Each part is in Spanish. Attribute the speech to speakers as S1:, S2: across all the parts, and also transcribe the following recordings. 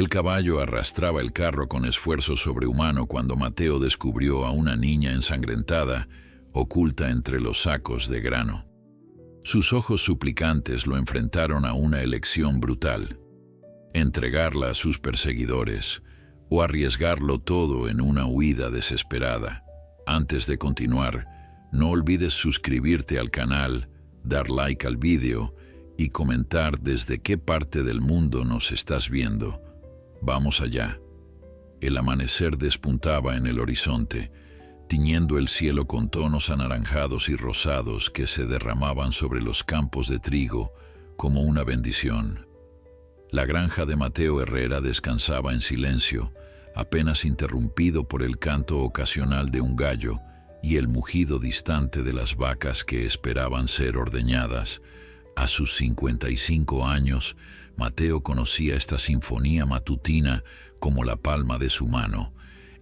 S1: El caballo arrastraba el carro con esfuerzo sobrehumano cuando Mateo descubrió a una niña ensangrentada, oculta entre los sacos de grano. Sus ojos suplicantes lo enfrentaron a una elección brutal: entregarla a sus perseguidores o arriesgarlo todo en una huida desesperada. Antes de continuar, no olvides suscribirte al canal, dar like al vídeo y comentar desde qué parte del mundo nos estás viendo. Vamos allá. El amanecer despuntaba en el horizonte, tiñendo el cielo con tonos anaranjados y rosados que se derramaban sobre los campos de trigo como una bendición. La granja de Mateo Herrera descansaba en silencio, apenas interrumpido por el canto ocasional de un gallo y el mugido distante de las vacas que esperaban ser ordeñadas. A sus 55 años, Mateo conocía esta sinfonía matutina como la palma de su mano.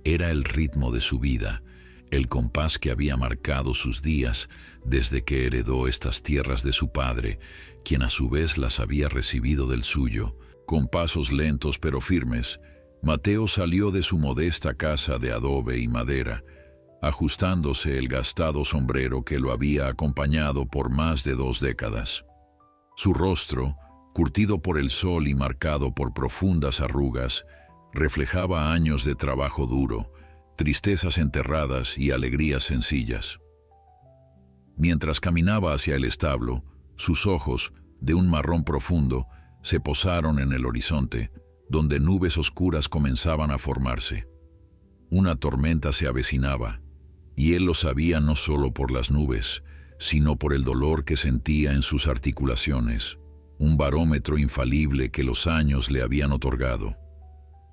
S1: Era el ritmo de su vida, el compás que había marcado sus días desde que heredó estas tierras de su padre, quien a su vez las había recibido del suyo. Con pasos lentos pero firmes, Mateo salió de su modesta casa de adobe y madera, ajustándose el gastado sombrero que lo había acompañado por más de 2 décadas. Su rostro, curtido por el sol y marcado por profundas arrugas, reflejaba años de trabajo duro, tristezas enterradas y alegrías sencillas. Mientras caminaba hacia el establo, sus ojos, de un marrón profundo, se posaron en el horizonte, donde nubes oscuras comenzaban a formarse. Una tormenta se avecinaba, y él lo sabía no solo por las nubes, sino por el dolor que sentía en sus articulaciones, un barómetro infalible que los años le habían otorgado.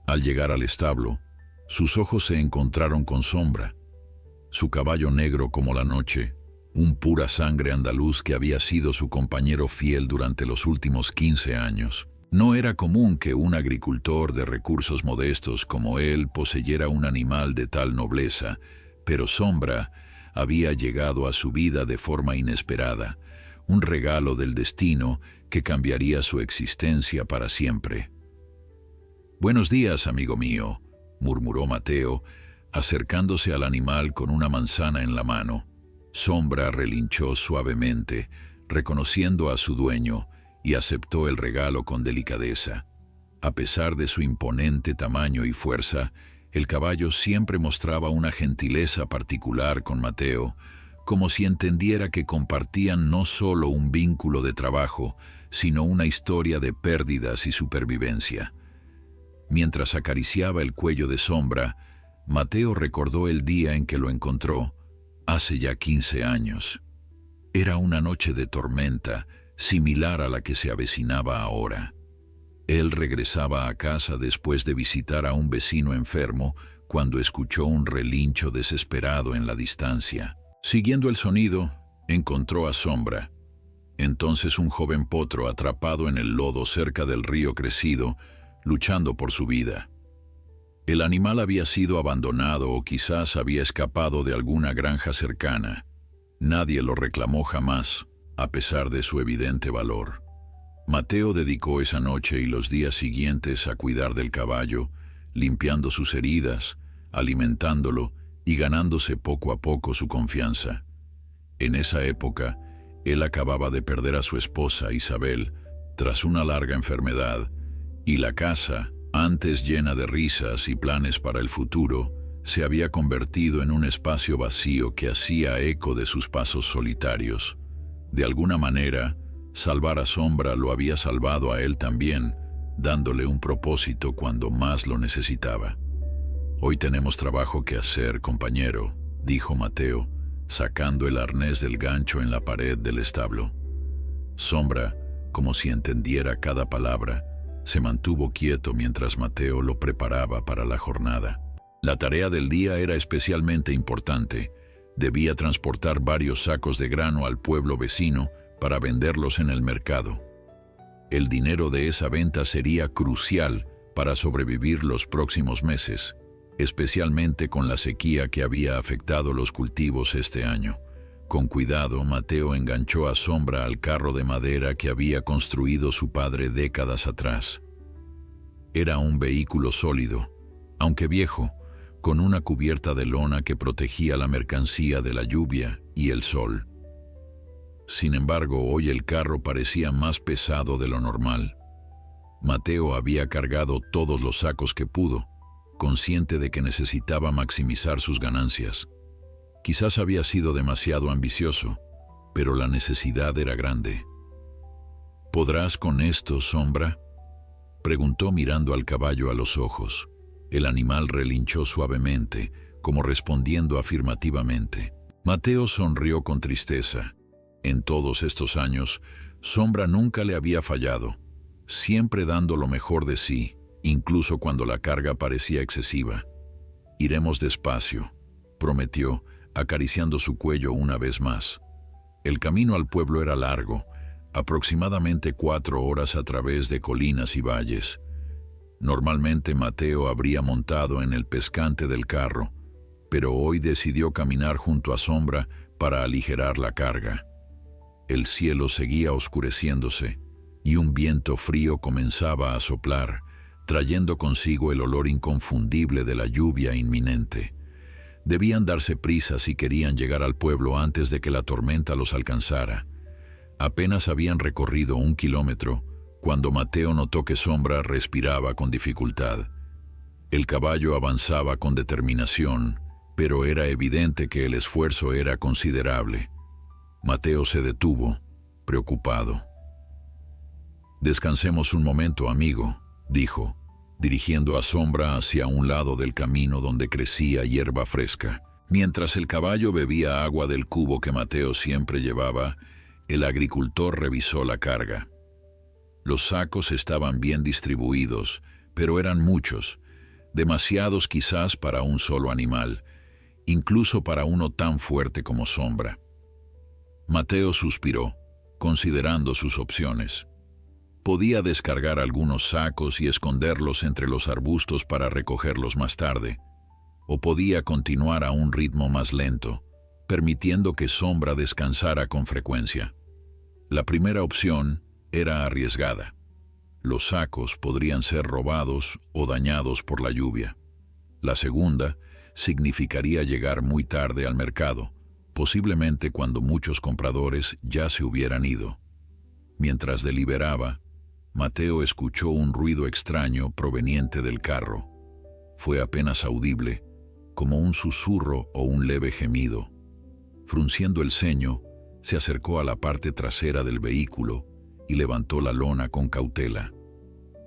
S1: Al llegar al establo, sus ojos se encontraron con Sombra, su caballo negro como la noche, un pura sangre andaluz que había sido su compañero fiel durante los últimos 15 años. No era común que un agricultor de recursos modestos como él poseyera un animal de tal nobleza, pero Sombra había llegado a su vida de forma inesperada, un regalo del destino que cambiaría su existencia para siempre. «Buenos días, amigo mío», murmuró Mateo, acercándose al animal con una manzana en la mano. Sombra relinchó suavemente, reconociendo a su dueño, y aceptó el regalo con delicadeza. A pesar de su imponente tamaño y fuerza, el caballo siempre mostraba una gentileza particular con Mateo, como si entendiera que compartían no solo un vínculo de trabajo, sino una historia de pérdidas y supervivencia. Mientras acariciaba el cuello de Sombra, Mateo recordó el día en que lo encontró, hace ya 15 años. Era una noche de tormenta, similar a la que se avecinaba ahora. Él regresaba a casa después de visitar a un vecino enfermo cuando escuchó un relincho desesperado en la distancia. Siguiendo el sonido, encontró a Sombra. Entonces un joven potro atrapado en el lodo cerca del río crecido, luchando por su vida. El animal había sido abandonado o quizás había escapado de alguna granja cercana. Nadie lo reclamó jamás, a pesar de su evidente valor. Mateo dedicó esa noche y los días siguientes a cuidar del caballo, limpiando sus heridas, alimentándolo y ganándose poco a poco su confianza. En esa época, él acababa de perder a su esposa Isabel tras una larga enfermedad, y la casa, antes llena de risas y planes para el futuro, se había convertido en un espacio vacío que hacía eco de sus pasos solitarios. De alguna manera, salvar a Sombra lo había salvado a él también, dándole un propósito cuando más lo necesitaba. «Hoy tenemos trabajo que hacer, compañero», dijo Mateo, sacando el arnés del gancho en la pared del establo. Sombra, como si entendiera cada palabra, se mantuvo quieto mientras Mateo lo preparaba para la jornada. La tarea del día era especialmente importante. Debía transportar varios sacos de grano al pueblo vecino para venderlos en el mercado. El dinero de esa venta sería crucial para sobrevivir los próximos meses, especialmente con la sequía que había afectado los cultivos este año. Con cuidado, Mateo enganchó a Sombra al carro de madera que había construido su padre décadas atrás. Era un vehículo sólido, aunque viejo, con una cubierta de lona que protegía la mercancía de la lluvia y el sol. Sin embargo, hoy el carro parecía más pesado de lo normal. Mateo había cargado todos los sacos que pudo, consciente de que necesitaba maximizar sus ganancias. Quizás había sido demasiado ambicioso, pero la necesidad era grande. ¿Podrás con esto, Sombra?, preguntó mirando al caballo a los ojos. El animal relinchó suavemente, como respondiendo afirmativamente. Mateo sonrió con tristeza. En todos estos años, Sombra nunca le había fallado, siempre dando lo mejor de sí, incluso cuando la carga parecía excesiva. «Iremos despacio», prometió, acariciando su cuello una vez más. El camino al pueblo era largo, aproximadamente 4 horas a través de colinas y valles. Normalmente Mateo habría montado en el pescante del carro, pero hoy decidió caminar junto a Sombra para aligerar la carga. El cielo seguía oscureciéndose y un viento frío comenzaba a soplar, trayendo consigo el olor inconfundible de la lluvia inminente. Debían darse prisa si querían llegar al pueblo antes de que la tormenta los alcanzara. Apenas habían recorrido 1 kilómetro cuando Mateo notó que Sombra respiraba con dificultad. El caballo avanzaba con determinación, pero era evidente que el esfuerzo era considerable. Mateo se detuvo, preocupado. «Descansemos un momento, amigo», dijo, dirigiendo a Sombra hacia un lado del camino donde crecía hierba fresca. Mientras el caballo bebía agua del cubo que Mateo siempre llevaba, el agricultor revisó la carga. Los sacos estaban bien distribuidos, pero eran muchos, demasiados quizás para un solo animal, incluso para uno tan fuerte como Sombra. Mateo suspiró, considerando sus opciones. Podía descargar algunos sacos y esconderlos entre los arbustos para recogerlos más tarde, o podía continuar a un ritmo más lento, permitiendo que Sombra descansara con frecuencia. La primera opción era arriesgada. Los sacos podrían ser robados o dañados por la lluvia. La segunda significaría llegar muy tarde al mercado, posiblemente cuando muchos compradores ya se hubieran ido. Mientras deliberaba, Mateo escuchó un ruido extraño proveniente del carro. Fue apenas audible, como un susurro o un leve gemido. Frunciendo el ceño, se acercó a la parte trasera del vehículo y levantó la lona con cautela.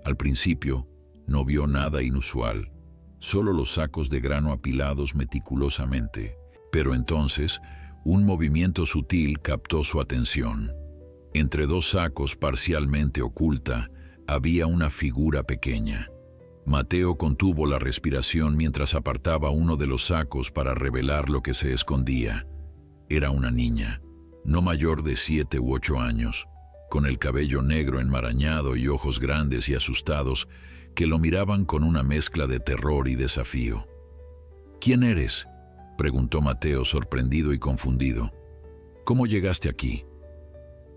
S1: Al principio, no vio nada inusual, solo los sacos de grano apilados meticulosamente. Pero entonces, un movimiento sutil captó su atención. Entre 2 sacos parcialmente oculta, había una figura pequeña. Mateo contuvo la respiración mientras apartaba uno de los sacos para revelar lo que se escondía. Era una niña, no mayor de 7 u 8 años, con el cabello negro enmarañado y ojos grandes y asustados que lo miraban con una mezcla de terror y desafío. «¿Quién eres?», preguntó Mateo, sorprendido y confundido. «¿Cómo llegaste aquí?».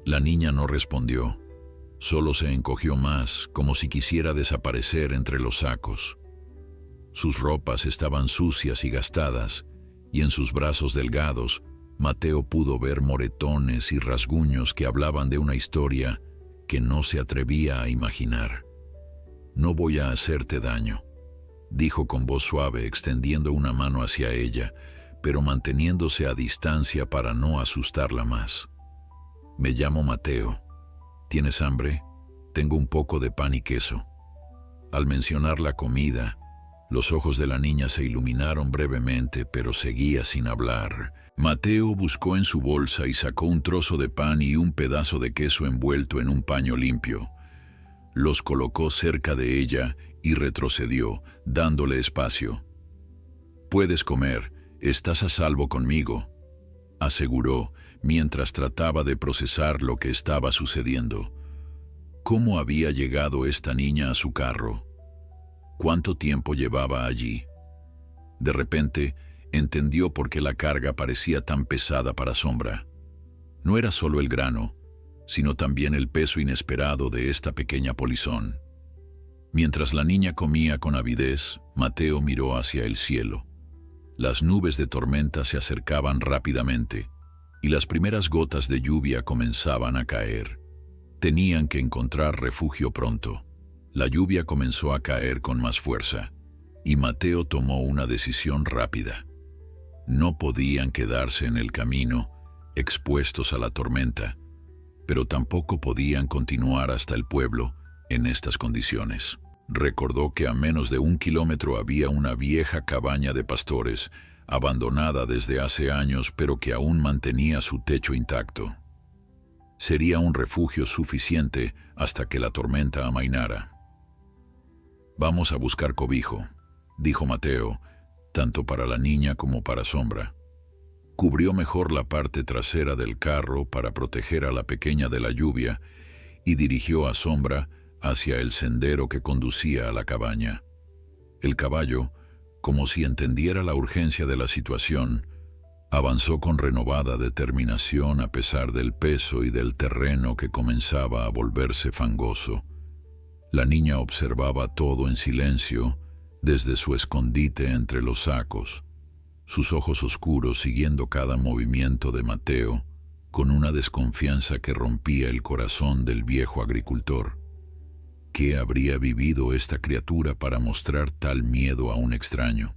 S1: La niña no respondió, solo se encogió más, como si quisiera desaparecer entre los sacos. Sus ropas estaban sucias y gastadas, y en sus brazos delgados, Mateo pudo ver moretones y rasguños que hablaban de una historia que no se atrevía a imaginar. «No voy a hacerte daño», dijo con voz suave, extendiendo una mano hacia ella, pero manteniéndose a distancia para no asustarla más. «Me llamo Mateo. ¿Tienes hambre? Tengo un poco de pan y queso». Al mencionar la comida, los ojos de la niña se iluminaron brevemente, pero seguía sin hablar. Mateo buscó en su bolsa y sacó un trozo de pan y un pedazo de queso envuelto en un paño limpio. Los colocó cerca de ella y retrocedió, dándole espacio. «Puedes comer, estás a salvo conmigo», aseguró, mientras trataba de procesar lo que estaba sucediendo. ¿Cómo había llegado esta niña a su carro? ¿Cuánto tiempo llevaba allí? De repente, entendió por qué la carga parecía tan pesada para Sombra. No era solo el grano, sino también el peso inesperado de esta pequeña polizón. Mientras la niña comía con avidez, Mateo miró hacia el cielo. Las nubes de tormenta se acercaban rápidamente y las primeras gotas de lluvia comenzaban a caer. Tenían que encontrar refugio pronto. La lluvia comenzó a caer con más fuerza y Mateo tomó una decisión rápida. No podían quedarse en el camino, expuestos a la tormenta, pero tampoco podían continuar hasta el pueblo en estas condiciones. Recordó que a menos de 1 kilómetro había una vieja cabaña de pastores, abandonada desde hace años, pero que aún mantenía su techo intacto. Sería un refugio suficiente hasta que la tormenta amainara. «Vamos a buscar cobijo», dijo Mateo, tanto para la niña como para Sombra. Cubrió mejor la parte trasera del carro para proteger a la pequeña de la lluvia y dirigió a Sombra hacia el sendero que conducía a la cabaña. El caballo, como si entendiera la urgencia de la situación, avanzó con renovada determinación a pesar del peso y del terreno que comenzaba a volverse fangoso. La niña observaba todo en silencio desde su escondite entre los sacos, sus ojos oscuros siguiendo cada movimiento de Mateo, con una desconfianza que rompía el corazón del viejo agricultor. ¿Qué habría vivido esta criatura para mostrar tal miedo a un extraño?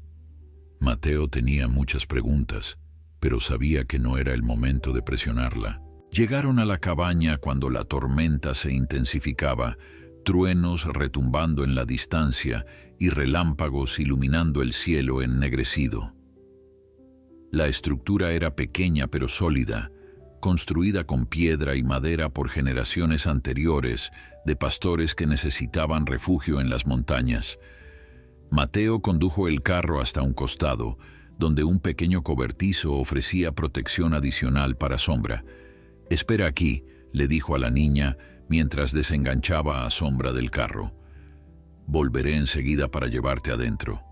S1: Mateo tenía muchas preguntas, pero sabía que no era el momento de presionarla. Llegaron a la cabaña cuando la tormenta se intensificaba, truenos retumbando en la distancia y relámpagos iluminando el cielo ennegrecido. La estructura era pequeña pero sólida, construida con piedra y madera por generaciones anteriores de pastores que necesitaban refugio en las montañas. Mateo condujo el carro hasta un costado, donde un pequeño cobertizo ofrecía protección adicional para Sombra. «Espera aquí», le dijo a la niña mientras desenganchaba a Sombra del carro. «Volveré enseguida para llevarte adentro».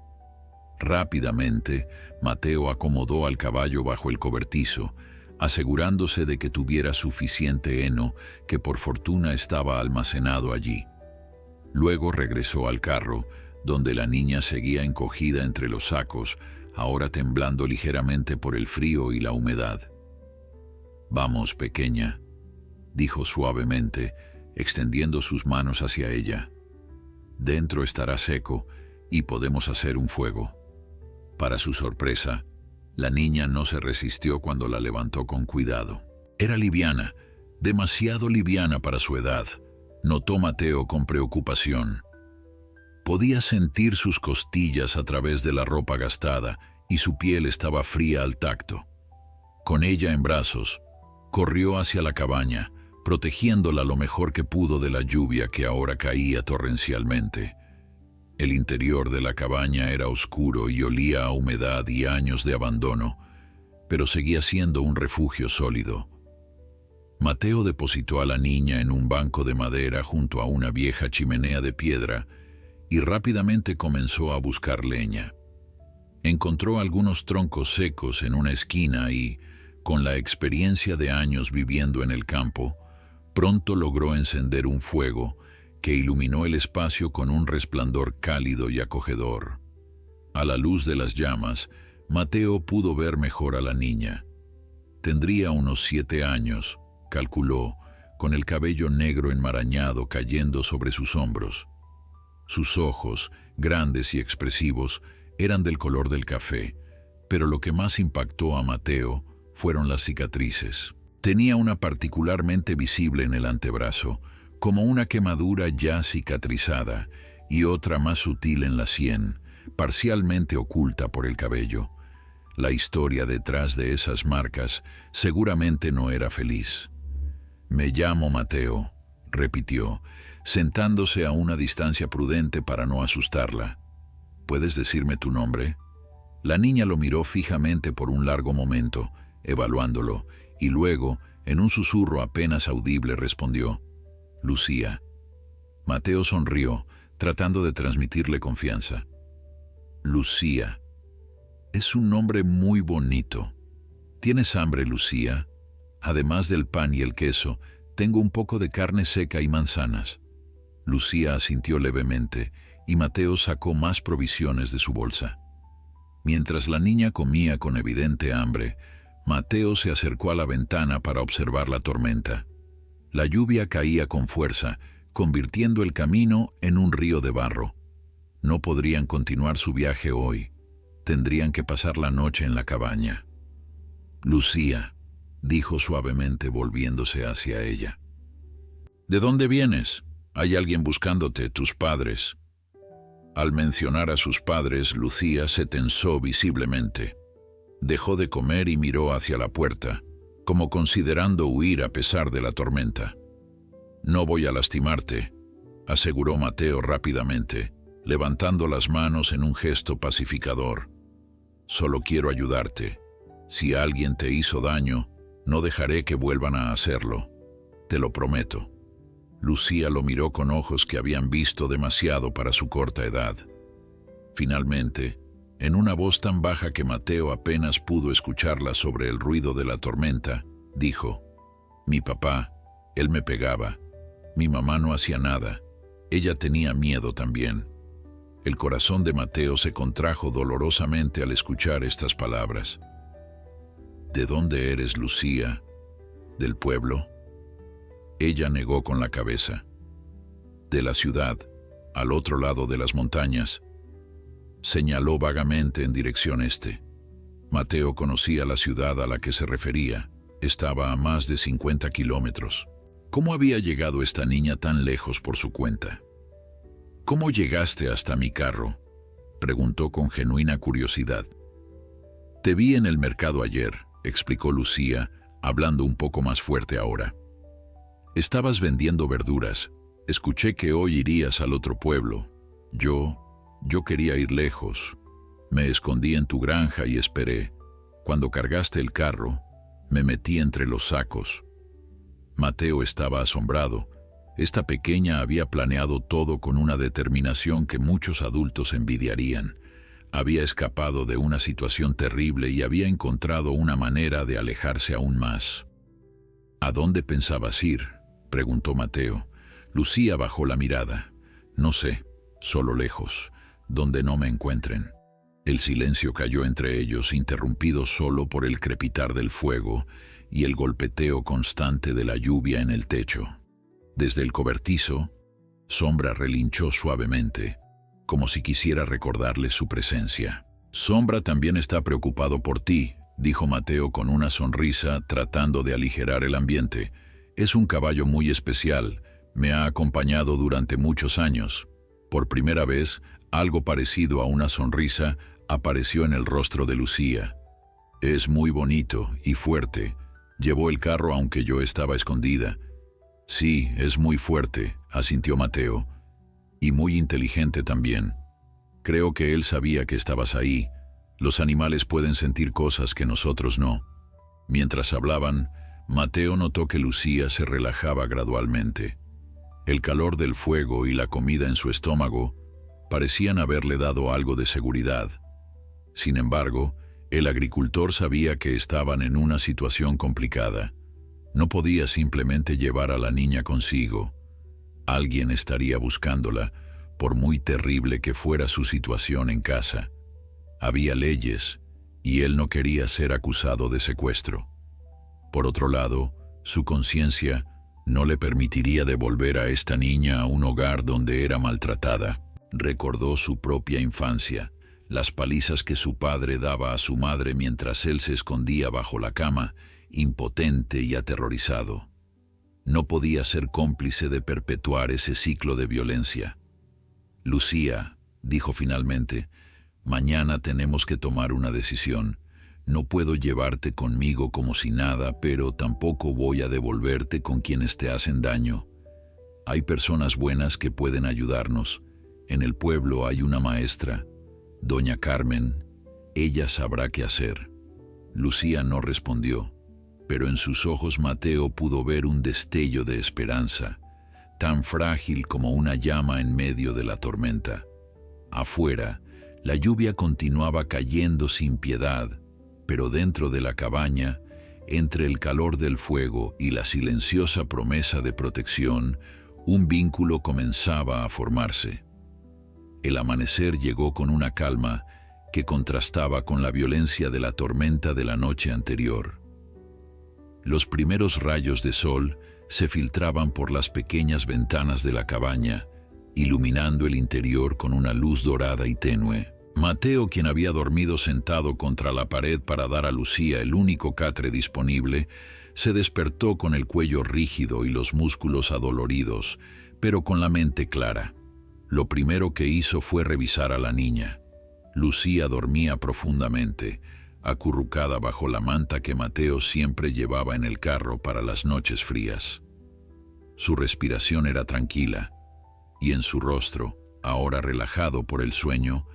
S1: Rápidamente, Mateo acomodó al caballo bajo el cobertizo, asegurándose de que tuviera suficiente heno, que por fortuna estaba almacenado allí. Luego regresó al carro, donde la niña seguía encogida entre los sacos, ahora temblando ligeramente por el frío y la humedad. «Vamos, pequeña», dijo suavemente, extendiendo sus manos hacia ella. «Dentro estará seco y podemos hacer un fuego». Para su sorpresa, la niña no se resistió cuando la levantó con cuidado. Era liviana, demasiado liviana para su edad, notó Mateo con preocupación. Podía sentir sus costillas a través de la ropa gastada y su piel estaba fría al tacto. Con ella en brazos, corrió hacia la cabaña, protegiéndola lo mejor que pudo de la lluvia que ahora caía torrencialmente. El interior de la cabaña era oscuro y olía a humedad y años de abandono, pero seguía siendo un refugio sólido. Mateo depositó a la niña en un banco de madera junto a una vieja chimenea de piedra y rápidamente comenzó a buscar leña. Encontró algunos troncos secos en una esquina y, con la experiencia de años viviendo en el campo, pronto logró encender un fuego que iluminó el espacio con un resplandor cálido y acogedor. A la luz de las llamas, Mateo pudo ver mejor a la niña. Tendría unos 7 años, calculó, con el cabello negro enmarañado cayendo sobre sus hombros. Sus ojos, grandes y expresivos, eran del color del café, pero lo que más impactó a Mateo fueron las cicatrices. Tenía una particularmente visible en el antebrazo, como una quemadura ya cicatrizada, y otra más sutil en la sien, parcialmente oculta por el cabello. La historia detrás de esas marcas seguramente no era feliz. «Me llamo Mateo», repitió, sentándose a una distancia prudente para no asustarla. «¿Puedes decirme tu nombre?» La niña lo miró fijamente por un largo momento, evaluándolo, y luego, en un susurro apenas audible, respondió: «Lucía». Mateo sonrió, tratando de transmitirle confianza. «Lucía. Es un nombre muy bonito. ¿Tienes hambre, Lucía? Además del pan y el queso, tengo un poco de carne seca y manzanas». Lucía asintió levemente y Mateo sacó más provisiones de su bolsa. Mientras la niña comía con evidente hambre, Mateo se acercó a la ventana para observar la tormenta. La lluvia caía con fuerza, convirtiendo el camino en un río de barro. No podrían continuar su viaje hoy. Tendrían que pasar la noche en la cabaña. «Lucía», dijo suavemente volviéndose hacia ella. «¿De dónde vienes? Hay alguien buscándote, tus padres». Al mencionar a sus padres, Lucía se tensó visiblemente. Dejó de comer y miró hacia la puerta, como considerando huir a pesar de la tormenta. «No voy a lastimarte», aseguró Mateo rápidamente, levantando las manos en un gesto pacificador. «Solo quiero ayudarte. Si alguien te hizo daño, no dejaré que vuelvan a hacerlo. Te lo prometo». Lucía lo miró con ojos que habían visto demasiado para su corta edad. Finalmente, en una voz tan baja que Mateo apenas pudo escucharla sobre el ruido de la tormenta, dijo: «Mi papá, él me pegaba. Mi mamá no hacía nada. Ella tenía miedo también». El corazón de Mateo se contrajo dolorosamente al escuchar estas palabras. «¿De dónde eres, Lucía? ¿Del pueblo?» Ella negó con la cabeza. «De la ciudad, al otro lado de las montañas». Señaló vagamente en dirección este. Mateo conocía la ciudad a la que se refería. Estaba a más de 50 kilómetros. ¿Cómo había llegado esta niña tan lejos por su cuenta? «¿Cómo llegaste hasta mi carro?», preguntó con genuina curiosidad. «Te vi en el mercado ayer», explicó Lucía, hablando un poco más fuerte ahora. «Estabas vendiendo verduras. Escuché que hoy irías al otro pueblo. Yo quería ir lejos. Me escondí en tu granja y esperé. Cuando cargaste el carro, me metí entre los sacos». Mateo estaba asombrado. Esta pequeña había planeado todo con una determinación que muchos adultos envidiarían. Había escapado de una situación terrible y había encontrado una manera de alejarse aún más. «¿A dónde pensabas ir?», preguntó Mateo. Lucía bajó la mirada. «No sé, solo lejos, donde no me encuentren». El silencio cayó entre ellos, interrumpido solo por el crepitar del fuego y el golpeteo constante de la lluvia en el techo. Desde el cobertizo, Sombra relinchó suavemente, como si quisiera recordarles su presencia. «Sombra también está preocupado por ti», dijo Mateo con una sonrisa, tratando de aligerar el ambiente. «Es un caballo muy especial. Me ha acompañado durante muchos años». Por primera vez, algo parecido a una sonrisa apareció en el rostro de Lucía. «Es muy bonito y fuerte. Llevó el carro aunque yo estaba escondida». «Sí, es muy fuerte», asintió Mateo. «Y muy inteligente también. Creo que él sabía que estabas ahí. Los animales pueden sentir cosas que nosotros no». Mientras hablaban, Mateo notó que Lucía se relajaba gradualmente. El calor del fuego y la comida en su estómago parecían haberle dado algo de seguridad. Sin embargo, el agricultor sabía que estaban en una situación complicada. No podía simplemente llevar a la niña consigo. Alguien estaría buscándola, por muy terrible que fuera su situación en casa. Había leyes, y él no quería ser acusado de secuestro. Por otro lado, su conciencia no le permitiría devolver a esta niña a un hogar donde era maltratada. Recordó su propia infancia, las palizas que su padre daba a su madre mientras él se escondía bajo la cama, impotente y aterrorizado. No podía ser cómplice de perpetuar ese ciclo de violencia. «Lucía», dijo finalmente, «mañana tenemos que tomar una decisión. No puedo llevarte conmigo como si nada, pero tampoco voy a devolverte con quienes te hacen daño. Hay personas buenas que pueden ayudarnos. En el pueblo hay una maestra, doña Carmen. Ella sabrá qué hacer». Lucía no respondió, pero en sus ojos Mateo pudo ver un destello de esperanza, tan frágil como una llama en medio de la tormenta. Afuera, la lluvia continuaba cayendo sin piedad, pero dentro de la cabaña, entre el calor del fuego y la silenciosa promesa de protección, Un vínculo comenzaba a formarse. El amanecer llegó con una calma que contrastaba con la violencia de la tormenta de la noche anterior. Los primeros rayos de sol se filtraban por las pequeñas ventanas de la cabaña, iluminando el interior con una luz dorada y tenue. Mateo, quien había dormido sentado contra la pared para dar a Lucía el único catre disponible, se despertó con el cuello rígido y los músculos adoloridos, pero con la mente clara. Lo primero que hizo fue revisar a la niña. Lucía dormía profundamente, acurrucada bajo la manta que Mateo siempre llevaba en el carro para las noches frías. Su respiración era tranquila, y en su rostro, ahora relajado por el sueño,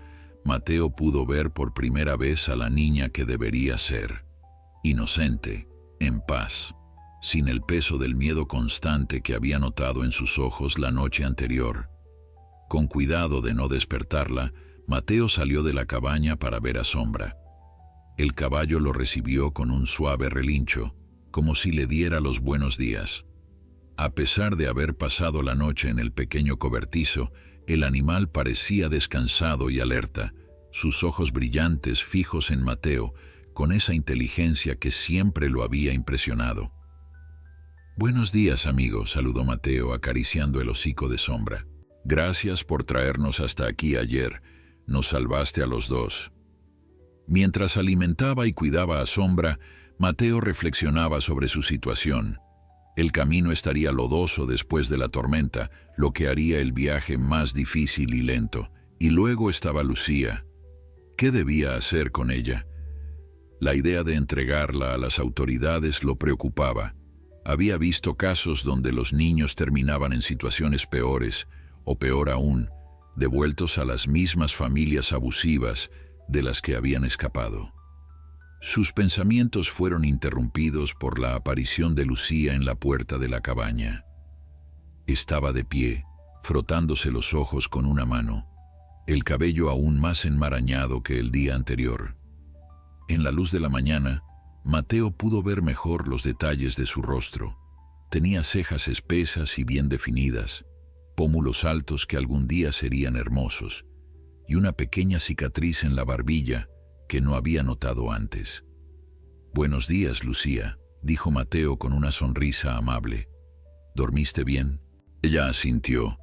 S1: Mateo pudo ver por primera vez a la niña que debería ser, inocente, en paz, sin el peso del miedo constante que había notado en sus ojos la noche anterior. Con cuidado de no despertarla, Mateo salió de la cabaña para ver a Sombra. El caballo lo recibió con un suave relincho, como si le diera los buenos días. A pesar de haber pasado la noche en el pequeño cobertizo, el animal parecía descansado y alerta, sus ojos brillantes fijos en Mateo, con esa inteligencia que siempre lo había impresionado. «Buenos días, amigo», saludó Mateo acariciando el hocico de Sombra. «Gracias por traernos hasta aquí ayer. Nos salvaste a los dos». Mientras alimentaba y cuidaba a Sombra, Mateo reflexionaba sobre su situación. El camino estaría lodoso después de la tormenta, lo que haría el viaje más difícil y lento. Y luego estaba Lucía. ¿Qué debía hacer con ella? La idea de entregarla a las autoridades lo preocupaba. Había visto casos donde los niños terminaban en situaciones peores, o peor aún, devueltos a las mismas familias abusivas de las que habían escapado. Sus pensamientos fueron interrumpidos por la aparición de Lucía en la puerta de la cabaña. Estaba de pie, frotándose los ojos con una mano, el cabello aún más enmarañado que el día anterior. En la luz de la mañana, Mateo pudo ver mejor los detalles de su rostro. Tenía cejas espesas y bien definidas, pómulos altos que algún día serían hermosos, y una pequeña cicatriz en la barbilla que no había notado antes. «Buenos días, Lucía», dijo Mateo con una sonrisa amable. «¿Dormiste bien?» Ella asintió,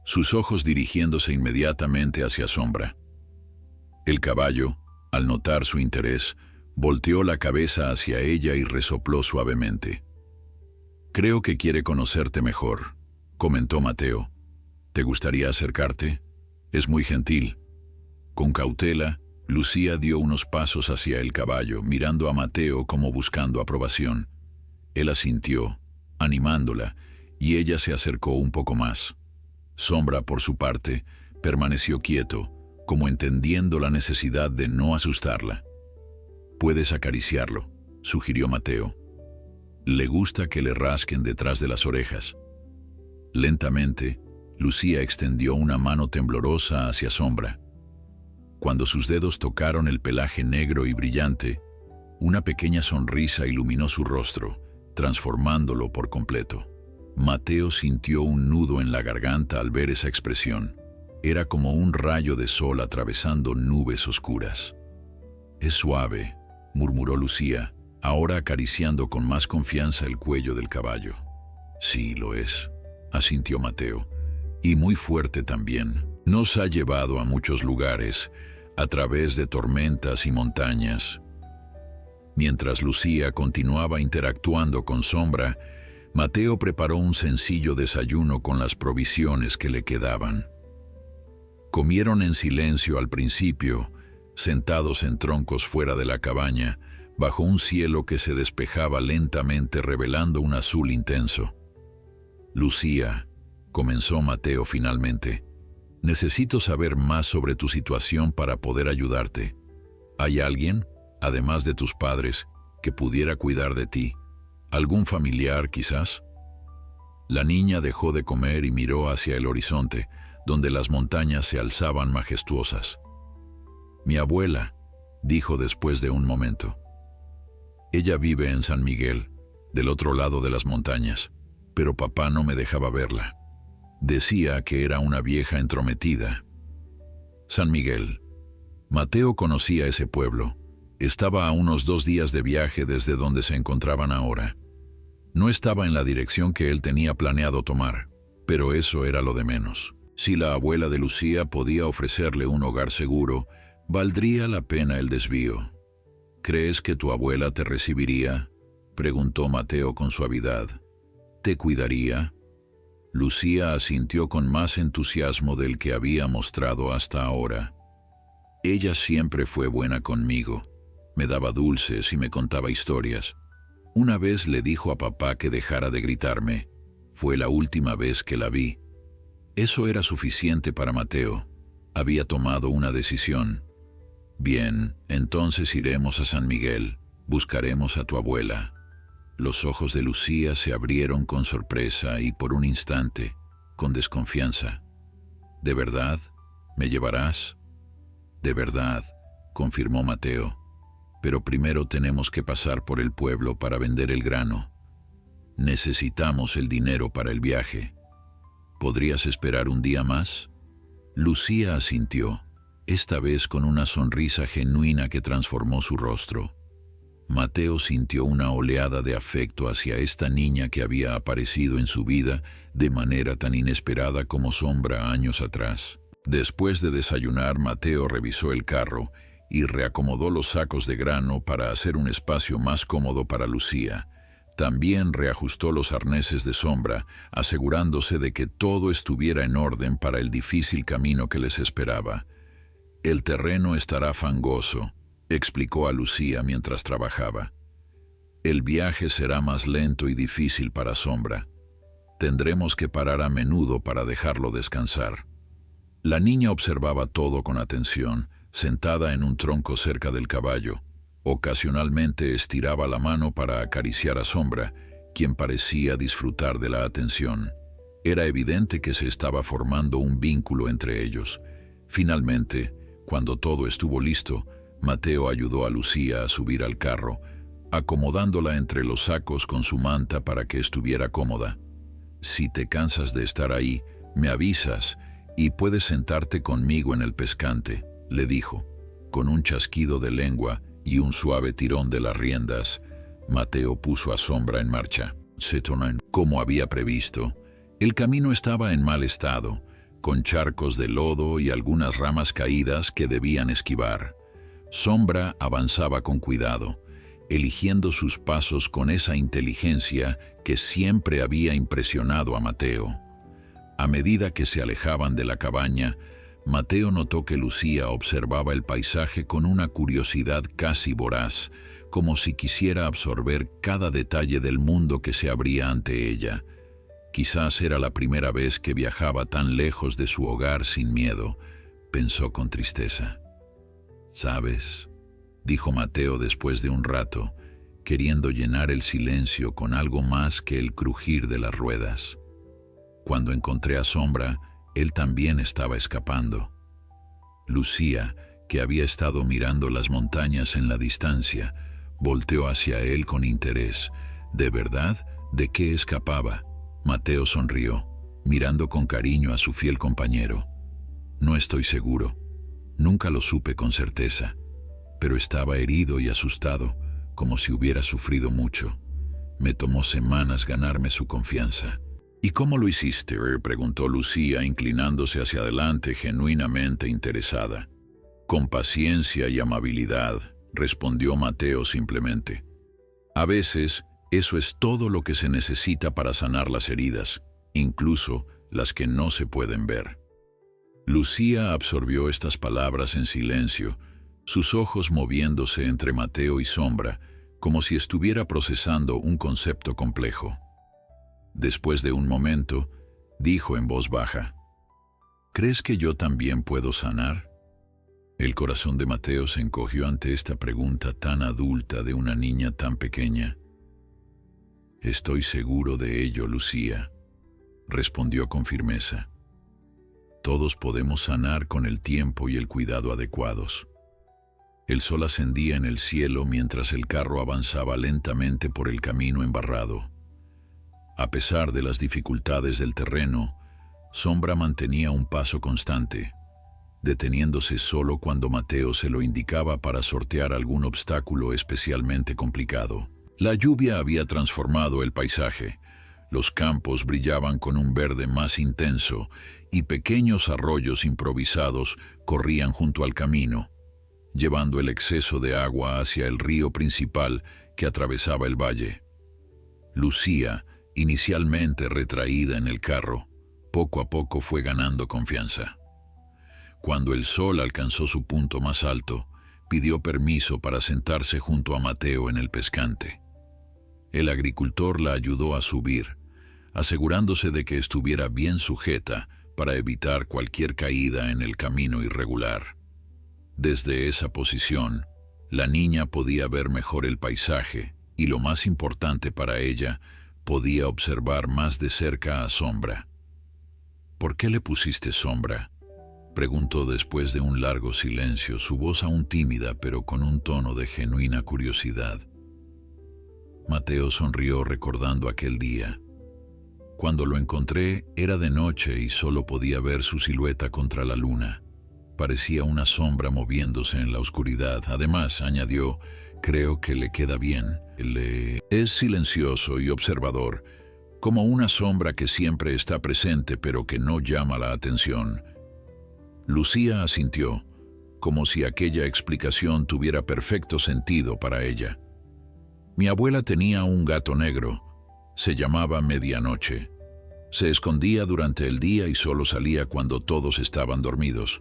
S1: sus ojos dirigiéndose inmediatamente hacia Sombra. El caballo, al notar su interés, volteó la cabeza hacia ella y resopló suavemente. «Creo que quiere conocerte mejor», comentó Mateo. «¿Te gustaría acercarte? Es muy gentil». Con cautela, Lucía dio unos pasos hacia el caballo, mirando a Mateo como buscando aprobación. Él asintió, animándola, y ella se acercó un poco más. Sombra, por su parte, permaneció quieto, como entendiendo la necesidad de no asustarla. «Puedes acariciarlo», sugirió Mateo. «Le gusta que le rasquen detrás de las orejas». Lentamente, Lucía extendió una mano temblorosa hacia Sombra. Cuando sus dedos tocaron el pelaje negro y brillante, una pequeña sonrisa iluminó su rostro, transformándolo por completo. Mateo sintió un nudo en la garganta al ver esa expresión. Era como un rayo de sol atravesando nubes oscuras. «Es suave», murmuró Lucía, ahora acariciando con más confianza el cuello del caballo. «Sí, lo es», asintió Mateo, «y muy fuerte también. Nos ha llevado a muchos lugares, a través de tormentas y montañas». Mientras Lucía continuaba interactuando con Sombra, Mateo preparó un sencillo desayuno con las provisiones que le quedaban. Comieron en silencio al principio, sentados en troncos fuera de la cabaña, bajo un cielo que se despejaba lentamente revelando un azul intenso. «Lucía», comenzó Mateo finalmente, «necesito saber más sobre tu situación para poder ayudarte. ¿Hay alguien, además de tus padres, que pudiera cuidar de ti? ¿Algún familiar, quizás?» La niña dejó de comer y miró hacia el horizonte, donde las montañas se alzaban majestuosas. «Mi abuela», dijo después de un momento. «Ella vive en San Miguel, del otro lado de las montañas, pero papá no me dejaba verla». Decía que era una vieja entrometida. San Miguel. Mateo conocía ese pueblo. Estaba a unos 2 días de viaje desde donde se encontraban ahora. No estaba en la dirección que él tenía planeado tomar, pero eso era lo de menos. Si la abuela de Lucía podía ofrecerle un hogar seguro, valdría la pena el desvío. ¿Crees que tu abuela te recibiría?, preguntó Mateo con suavidad. ¿Te cuidaría? Lucía asintió con más entusiasmo del que había mostrado hasta ahora. Ella siempre fue buena conmigo. Me daba dulces y me contaba historias. Una vez le dijo a papá que dejara de gritarme. Fue la última vez que la vi. Eso era suficiente para Mateo. Había tomado una decisión. Bien, entonces iremos a San Miguel. Buscaremos a tu abuela. Los ojos de Lucía se abrieron con sorpresa y por un instante, con desconfianza. ¿De verdad? ¿Me llevarás? De verdad, confirmó Mateo. Pero primero tenemos que pasar por el pueblo para vender el grano. Necesitamos el dinero para el viaje. ¿Podrías esperar un día más? Lucía asintió, esta vez con una sonrisa genuina que transformó su rostro. Mateo sintió una oleada de afecto hacia esta niña que había aparecido en su vida de manera tan inesperada como sombra años atrás. Después de desayunar, Mateo revisó el carro y reacomodó los sacos de grano para hacer un espacio más cómodo para Lucía. También reajustó los arneses de sombra, asegurándose de que todo estuviera en orden para el difícil camino que les esperaba. El terreno estará fangoso, explicó a Lucía mientras trabajaba. El viaje será más lento y difícil para Sombra. Tendremos que parar a menudo para dejarlo descansar. La niña observaba todo con atención, sentada en un tronco cerca del caballo. Ocasionalmente estiraba la mano para acariciar a Sombra, quien parecía disfrutar de la atención. Era evidente que se estaba formando un vínculo entre ellos. Finalmente, cuando todo estuvo listo, Mateo ayudó a Lucía a subir al carro, acomodándola entre los sacos con su manta para que estuviera cómoda. Si te cansas de estar ahí, me avisas y puedes sentarte conmigo en el pescante, le dijo. Con un chasquido de lengua y un suave tirón de las riendas, Mateo puso a Sombra en marcha. Se tornó como había previsto. El camino estaba en mal estado, con charcos de lodo y algunas ramas caídas que debían esquivar. Sombra avanzaba con cuidado, eligiendo sus pasos con esa inteligencia que siempre había impresionado a Mateo. A medida que se alejaban de la cabaña, Mateo notó que Lucía observaba el paisaje con una curiosidad casi voraz, como si quisiera absorber cada detalle del mundo que se abría ante ella. Quizás era la primera vez que viajaba tan lejos de su hogar sin miedo, pensó con tristeza. ¿Sabes?, dijo Mateo después de un rato, queriendo llenar el silencio con algo más que el crujir de las ruedas. Cuando encontré a Sombra, él también estaba escapando. Lucía, que había estado mirando las montañas en la distancia, volteó hacia él con interés. ¿De verdad? ¿De qué escapaba? Mateo sonrió, mirando con cariño a su fiel compañero. No estoy seguro. Nunca lo supe con certeza, pero estaba herido y asustado, como si hubiera sufrido mucho. Me tomó semanas ganarme su confianza. ¿Y cómo lo hiciste?, preguntó Lucía, inclinándose hacia adelante, genuinamente interesada. Con paciencia y amabilidad, respondió Mateo simplemente. A veces, eso es todo lo que se necesita para sanar las heridas, incluso las que no se pueden ver. Lucía absorbió estas palabras en silencio, sus ojos moviéndose entre Mateo y Sombra, como si estuviera procesando un concepto complejo. Después de un momento, dijo en voz baja, ¿crees que yo también puedo sanar? El corazón de Mateo se encogió ante esta pregunta tan adulta de una niña tan pequeña. Estoy seguro de ello, Lucía, respondió con firmeza. Todos podemos sanar con el tiempo y el cuidado adecuados. El sol ascendía en el cielo mientras el carro avanzaba lentamente por el camino embarrado. A pesar de las dificultades del terreno, Sombra mantenía un paso constante, deteniéndose solo cuando Mateo se lo indicaba para sortear algún obstáculo especialmente complicado. La lluvia había transformado el paisaje. Los campos brillaban con un verde más intenso y pequeños arroyos improvisados corrían junto al camino, llevando el exceso de agua hacia el río principal que atravesaba el valle. Lucía, inicialmente retraída en el carro, poco a poco fue ganando confianza. Cuando el sol alcanzó su punto más alto, pidió permiso para sentarse junto a Mateo en el pescante. El agricultor la ayudó a subir, asegurándose de que estuviera bien sujeta para evitar cualquier caída en el camino irregular. Desde esa posición, la niña podía ver mejor el paisaje y, lo más importante para ella, podía observar más de cerca a Sombra. «¿Por qué le pusiste Sombra?», preguntó después de un largo silencio, su voz aún tímida pero con un tono de genuina curiosidad. Mateo sonrió recordando aquel día. Cuando lo encontré era de noche y solo podía ver su silueta contra la luna. Parecía una sombra moviéndose en la oscuridad. Además, añadió, creo que le queda bien. Es silencioso y observador, como una sombra que siempre está presente pero que no llama la atención. Lucía asintió, como si aquella explicación tuviera perfecto sentido para ella. Mi abuela tenía un gato negro. Se llamaba Medianoche. Se escondía durante el día y solo salía cuando todos estaban dormidos.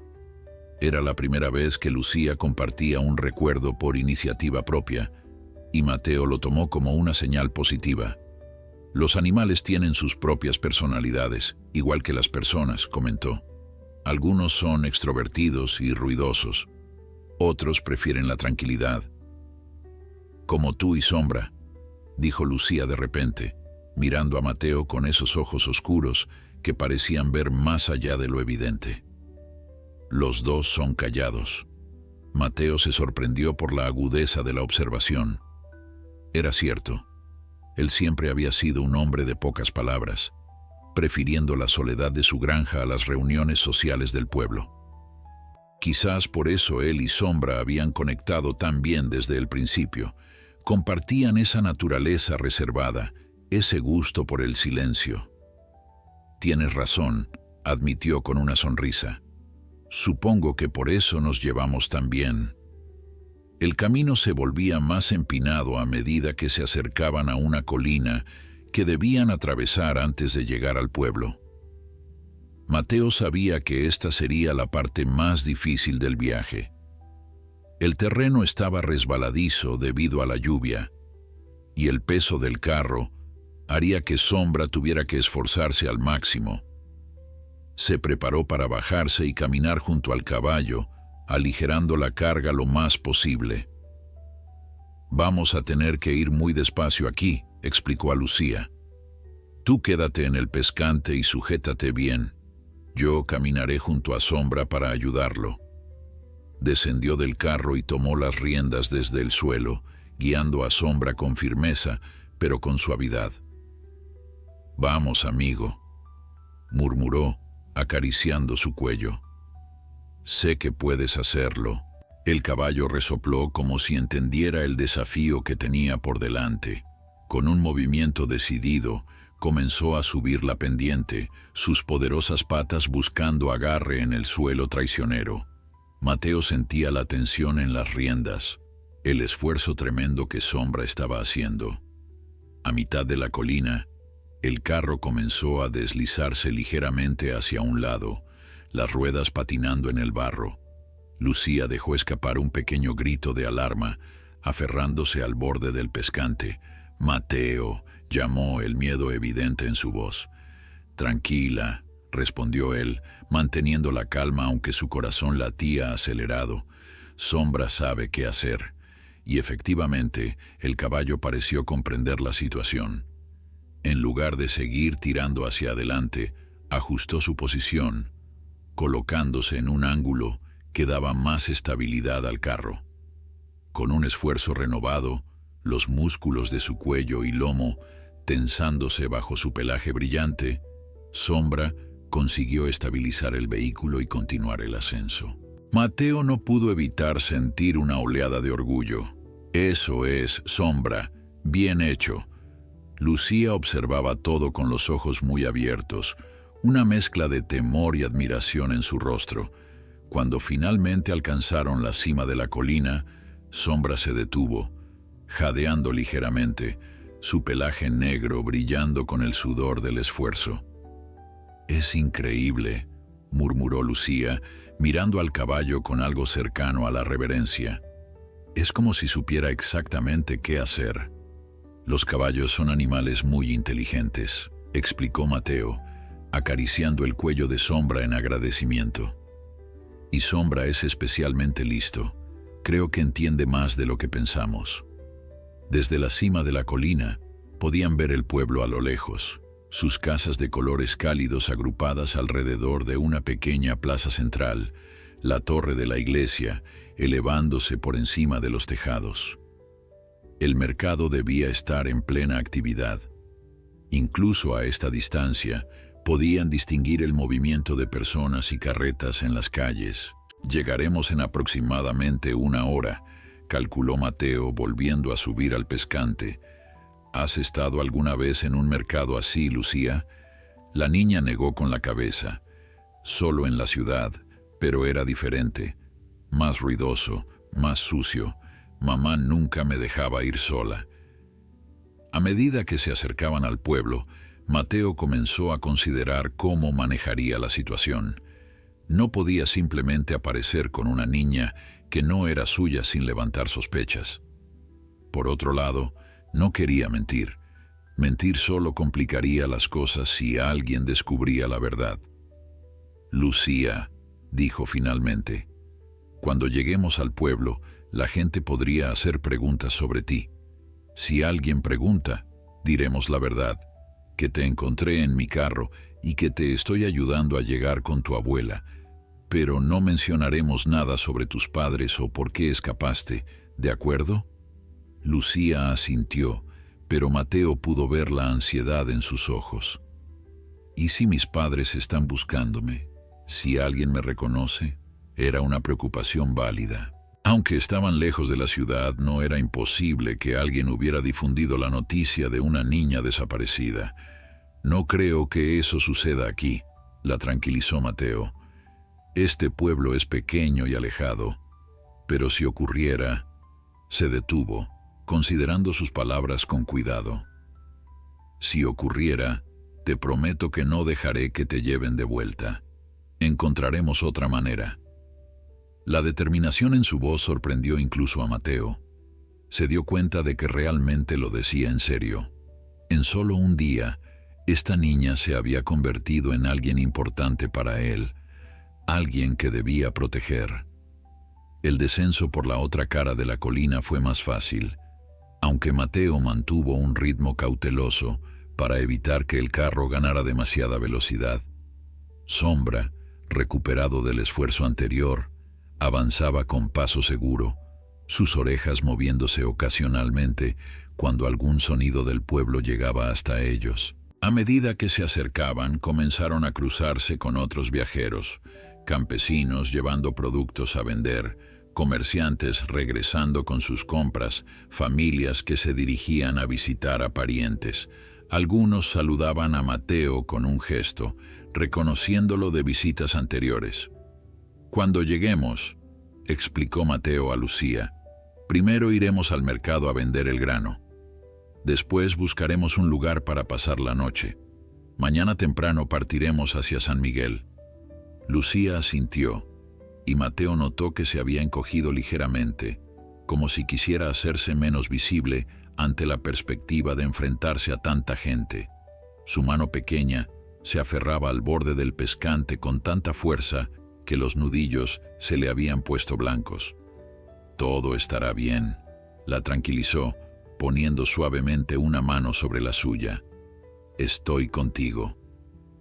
S1: Era la primera vez que Lucía compartía un recuerdo por iniciativa propia, y Mateo lo tomó como una señal positiva. Los animales tienen sus propias personalidades, igual que las personas, comentó. Algunos son extrovertidos y ruidosos. Otros prefieren la tranquilidad. Como tú y Sombra, dijo Lucía de repente, mirando a Mateo con esos ojos oscuros que parecían ver más allá de lo evidente. Los dos son callados. Mateo se sorprendió por la agudeza de la observación. Era cierto. Él siempre había sido un hombre de pocas palabras, prefiriendo la soledad de su granja a las reuniones sociales del pueblo. Quizás por eso él y Sombra habían conectado tan bien desde el principio. Compartían esa naturaleza reservada, ese gusto por el silencio. Tienes razón, admitió con una sonrisa. Supongo que por eso nos llevamos tan bien. El camino se volvía más empinado a medida que se acercaban a una colina que debían atravesar antes de llegar al pueblo. Mateo sabía que esta sería la parte más difícil del viaje. El terreno estaba resbaladizo debido a la lluvia, y el peso del carro haría que Sombra tuviera que esforzarse al máximo. Se preparó para bajarse y caminar junto al caballo, aligerando la carga lo más posible. Vamos a tener que ir muy despacio aquí, explicó a Lucía. Tú quédate en el pescante y sujétate bien. Yo caminaré junto a Sombra para ayudarlo. Descendió del carro y tomó las riendas desde el suelo, guiando a Sombra con firmeza, pero con suavidad. Vamos, amigo, murmuró, acariciando su cuello. Sé que puedes hacerlo. El caballo resopló como si entendiera el desafío que tenía por delante. Con un movimiento decidido, comenzó a subir la pendiente, sus poderosas patas buscando agarre en el suelo traicionero. Mateo sentía la tensión en las riendas, el esfuerzo tremendo que Sombra estaba haciendo. A mitad de la colina, el carro comenzó a deslizarse ligeramente hacia un lado, las ruedas patinando en el barro. Lucía dejó escapar un pequeño grito de alarma, aferrándose al borde del pescante. «Mateo», llamó, el miedo evidente en su voz. «Tranquila», respondió él, manteniendo la calma aunque su corazón latía acelerado. «Sombra sabe qué hacer». Y efectivamente, el caballo pareció comprender la situación. En lugar de seguir tirando hacia adelante, ajustó su posición, colocándose en un ángulo que daba más estabilidad al carro. Con un esfuerzo renovado, los músculos de su cuello y lomo tensándose bajo su pelaje brillante, Sombra consiguió estabilizar el vehículo y continuar el ascenso. Mateo no pudo evitar sentir una oleada de orgullo. «Eso es, Sombra, bien hecho». Lucía observaba todo con los ojos muy abiertos, una mezcla de temor y admiración en su rostro. Cuando finalmente alcanzaron la cima de la colina, Sombra se detuvo, jadeando ligeramente, su pelaje negro brillando con el sudor del esfuerzo. «Es increíble», murmuró Lucía, mirando al caballo con algo cercano a la reverencia. «Es como si supiera exactamente qué hacer». «Los caballos son animales muy inteligentes», explicó Mateo, acariciando el cuello de Sombra en agradecimiento. «Y Sombra es especialmente listo. Creo que entiende más de lo que pensamos». Desde la cima de la colina podían ver el pueblo a lo lejos, sus casas de colores cálidos agrupadas alrededor de una pequeña plaza central, la torre de la iglesia elevándose por encima de los tejados. El mercado debía estar en plena actividad. Incluso a esta distancia podían distinguir el movimiento de personas y carretas en las calles. «Llegaremos en aproximadamente 1 hora», calculó Mateo, volviendo a subir al pescante. «¿Has estado alguna vez en un mercado así, Lucía?» La niña negó con la cabeza. «Solo en la ciudad, pero era diferente. Más ruidoso, más sucio. Mamá nunca me dejaba ir sola». A medida que se acercaban al pueblo, Mateo comenzó a considerar cómo manejaría la situación. No podía simplemente aparecer con una niña que no era suya sin levantar sospechas. Por otro lado, no quería mentir. Mentir solo complicaría las cosas si alguien descubría la verdad. «Lucía», dijo finalmente, «cuando lleguemos al pueblo, la gente podría hacer preguntas sobre ti. Si alguien pregunta, diremos la verdad, que te encontré en mi carro y que te estoy ayudando a llegar con tu abuela, pero no mencionaremos nada sobre tus padres o por qué escapaste, ¿de acuerdo?» Lucía asintió, pero Mateo pudo ver la ansiedad en sus ojos. «¿Y si mis padres están buscándome? ¿Si alguien me reconoce?» Era una preocupación válida. Aunque estaban lejos de la ciudad, no era imposible que alguien hubiera difundido la noticia de una niña desaparecida. «No creo que eso suceda aquí», la tranquilizó Mateo. «Este pueblo es pequeño y alejado, pero si ocurriera...» Se detuvo, considerando sus palabras con cuidado. «Si ocurriera, te prometo que no dejaré que te lleven de vuelta. Encontraremos otra manera». La determinación en su voz sorprendió incluso a Mateo. Se dio cuenta de que realmente lo decía en serio. En solo un día, esta niña se había convertido en alguien importante para él, alguien que debía proteger. El descenso por la otra cara de la colina fue más fácil, aunque Mateo mantuvo un ritmo cauteloso para evitar que el carro ganara demasiada velocidad. Sombra, recuperado del esfuerzo anterior, avanzaba con paso seguro, sus orejas moviéndose ocasionalmente cuando algún sonido del pueblo llegaba hasta ellos. A medida que se acercaban, comenzaron a cruzarse con otros viajeros, campesinos llevando productos a vender, comerciantes regresando con sus compras, familias que se dirigían a visitar a parientes. Algunos saludaban a Mateo con un gesto, reconociéndolo de visitas anteriores. «Cuando lleguemos», explicó Mateo a Lucía, «primero iremos al mercado a vender el grano. Después buscaremos un lugar para pasar la noche. Mañana temprano partiremos hacia San Miguel». Lucía asintió, y Mateo notó que se había encogido ligeramente, como si quisiera hacerse menos visible ante la perspectiva de enfrentarse a tanta gente. Su mano pequeña se aferraba al borde del pescante con tanta fuerza que los nudillos se le habían puesto blancos. «Todo estará bien», la tranquilizó, poniendo suavemente una mano sobre la suya. «Estoy contigo».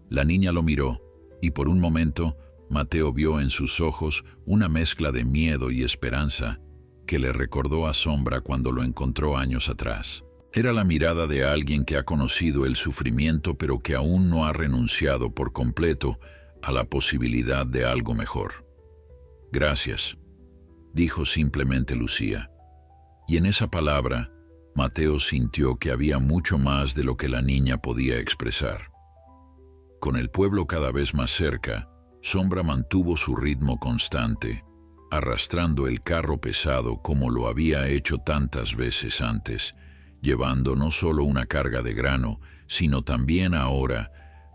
S1: La niña lo miró, y por un momento Mateo vio en sus ojos una mezcla de miedo y esperanza que le recordó a Sombra cuando lo encontró años atrás. Era la mirada de alguien que ha conocido el sufrimiento pero que aún no ha renunciado por completo a la posibilidad de algo mejor. «Gracias», dijo simplemente Lucía. Y en esa palabra, Mateo sintió que había mucho más de lo que la niña podía expresar. Con el pueblo cada vez más cerca, Sombra mantuvo su ritmo constante, arrastrando el carro pesado como lo había hecho tantas veces antes, llevando no solo una carga de grano, sino también ahora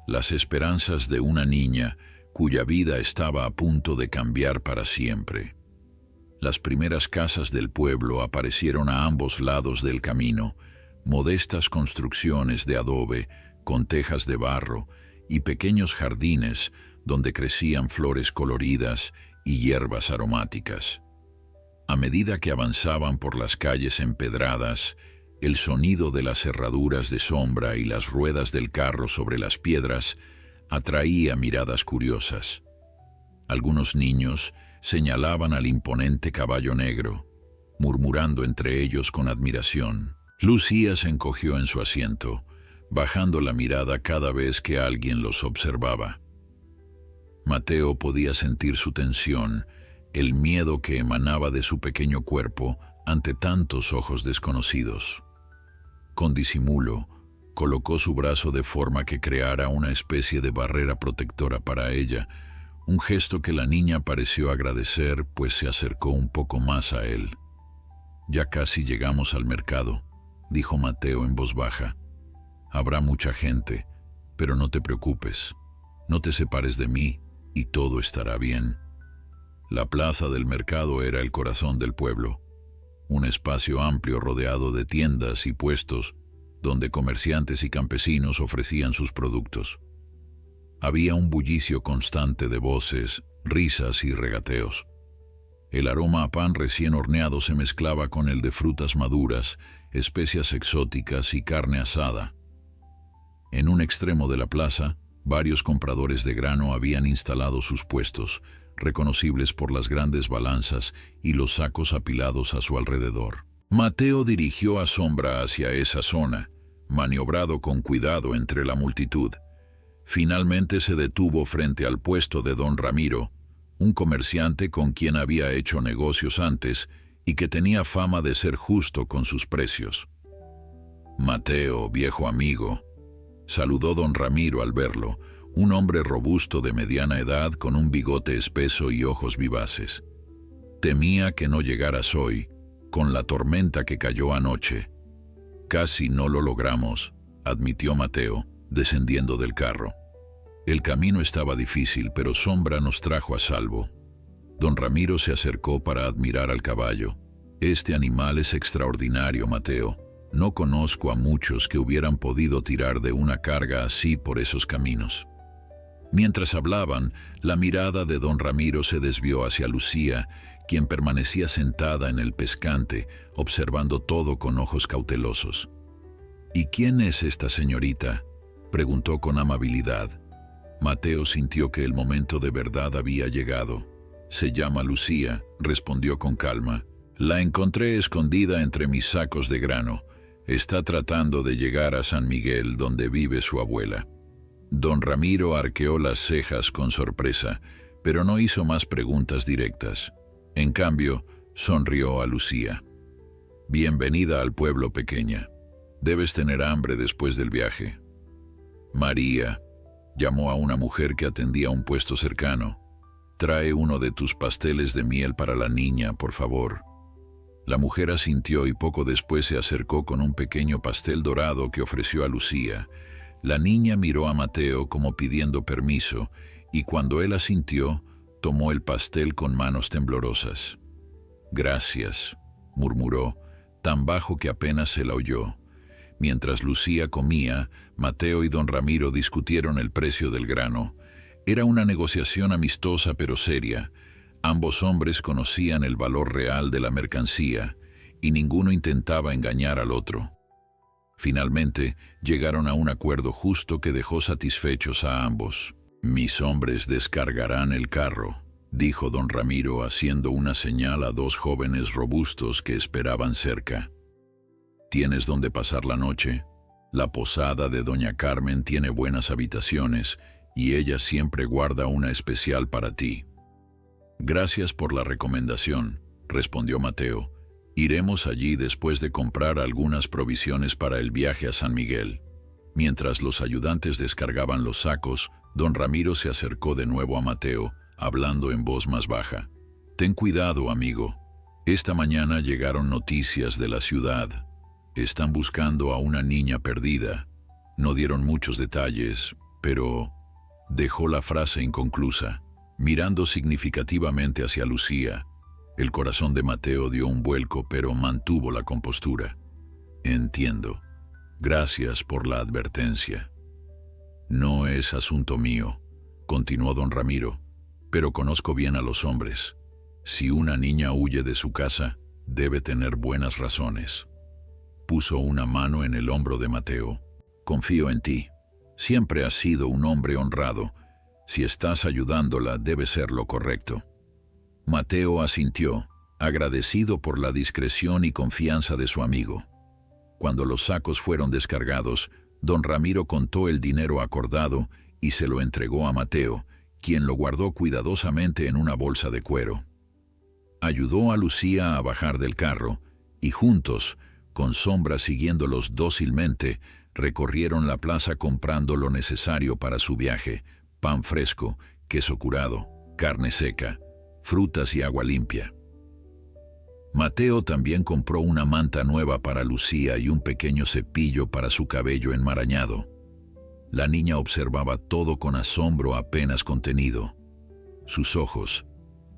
S1: las esperanzas de una niña cuya vida estaba a punto de cambiar para siempre. Las primeras casas del pueblo aparecieron a ambos lados del camino, modestas construcciones de adobe, con tejas de barro y pequeños jardines donde crecían flores coloridas y hierbas aromáticas. A medida que avanzaban por las calles empedradas, el sonido de las herraduras de Sombra y las ruedas del carro sobre las piedras atraía miradas curiosas. Algunos niños señalaban al imponente caballo negro, murmurando entre ellos con admiración. Lucía se encogió en su asiento, bajando la mirada cada vez que alguien los observaba. Mateo podía sentir su tensión, el miedo que emanaba de su pequeño cuerpo ante tantos ojos desconocidos. Con disimulo, colocó su brazo de forma que creara una especie de barrera protectora para ella, un gesto que la niña pareció agradecer, pues se acercó un poco más a él. «Ya casi llegamos al mercado», dijo Mateo en voz baja. «Habrá mucha gente, pero no te preocupes. No te separes de mí y todo estará bien». La plaza del mercado era el corazón del pueblo, un espacio amplio rodeado de tiendas y puestos donde comerciantes y campesinos ofrecían sus productos. Había un bullicio constante de voces, risas y regateos. El aroma a pan recién horneado se mezclaba con el de frutas maduras, especias exóticas y carne asada. En un extremo de la plaza, varios compradores de grano habían instalado sus puestos, reconocibles por las grandes balanzas y los sacos apilados a su alrededor. Mateo dirigió a Sombra hacia esa zona, maniobrado con cuidado entre la multitud. Finalmente se detuvo frente al puesto de don Ramiro, un comerciante con quien había hecho negocios antes y que tenía fama de ser justo con sus precios. «Mateo, viejo amigo», saludó don Ramiro al verlo, un hombre robusto de mediana edad con un bigote espeso y ojos vivaces. «Temía que no llegaras hoy, con la tormenta que cayó anoche». «Casi no lo logramos», admitió Mateo, descendiendo del carro. «El camino estaba difícil, pero Sombra nos trajo a salvo». Don Ramiro se acercó para admirar al caballo. «Este animal es extraordinario, Mateo. No conozco a muchos que hubieran podido tirar de una carga así por esos caminos». Mientras hablaban, la mirada de don Ramiro se desvió hacia Lucía, quien permanecía sentada en el pescante, observando todo con ojos cautelosos. «¿Y quién es esta señorita?», preguntó con amabilidad. Mateo sintió que el momento de verdad había llegado. «Se llama Lucía», respondió con calma. «La encontré escondida entre mis sacos de grano. Está tratando de llegar a San Miguel, donde vive su abuela». Don Ramiro arqueó las cejas con sorpresa, pero no hizo más preguntas directas. En cambio, sonrió a Lucía. «Bienvenida al pueblo, pequeña. Debes tener hambre después del viaje». «María», llamó a una mujer que atendía un puesto cercano. «Trae uno de tus pasteles de miel para la niña, por favor». La mujer asintió y poco después se acercó con un pequeño pastel dorado que ofreció a Lucía. La niña miró a Mateo como pidiendo permiso, y cuando él asintió, tomó el pastel con manos temblorosas. «Gracias», murmuró, tan bajo que apenas se la oyó. Mientras Lucía comía, Mateo y don Ramiro discutieron el precio del grano. Era una negociación amistosa pero seria. Ambos hombres conocían el valor real de la mercancía, y ninguno intentaba engañar al otro. Finalmente, llegaron a un acuerdo justo que dejó satisfechos a ambos. «Mis hombres descargarán el carro», dijo don Ramiro haciendo una señal a dos jóvenes robustos que esperaban cerca. ¿Tienes donde pasar la noche? La posada de Doña Carmen tiene buenas habitaciones y ella siempre guarda una especial para ti. Gracias por la recomendación, respondió Mateo. Iremos allí después de comprar algunas provisiones para el viaje a San Miguel. Mientras los ayudantes descargaban los sacos, don Ramiro se acercó de nuevo a Mateo, hablando en voz más baja. Ten cuidado, amigo. Esta mañana llegaron noticias de la ciudad. Están buscando a una niña perdida. No dieron muchos detalles, pero dejó la frase inconclusa, mirando significativamente hacia Lucía. El corazón de Mateo dio un vuelco, pero mantuvo la compostura. Entiendo. Gracias por la advertencia. No es asunto mío, continuó don Ramiro, pero conozco bien a los hombres. Si una niña huye de su casa, debe tener buenas razones. Puso una mano en el hombro de Mateo. Confío en ti. Siempre has sido un hombre honrado. Si estás ayudándola, debe ser lo correcto. Mateo asintió, agradecido por la discreción y confianza de su amigo. Cuando los sacos fueron descargados, don Ramiro contó el dinero acordado y se lo entregó a Mateo, quien lo guardó cuidadosamente en una bolsa de cuero. Ayudó a Lucía a bajar del carro y juntos, con Sombra siguiéndolos dócilmente, recorrieron la plaza comprando lo necesario para su viaje: pan fresco, queso curado, carne seca, frutas y agua limpia. Mateo también compró una manta nueva para Lucía y un pequeño cepillo para su cabello enmarañado. La niña observaba todo con asombro apenas contenido. Sus ojos,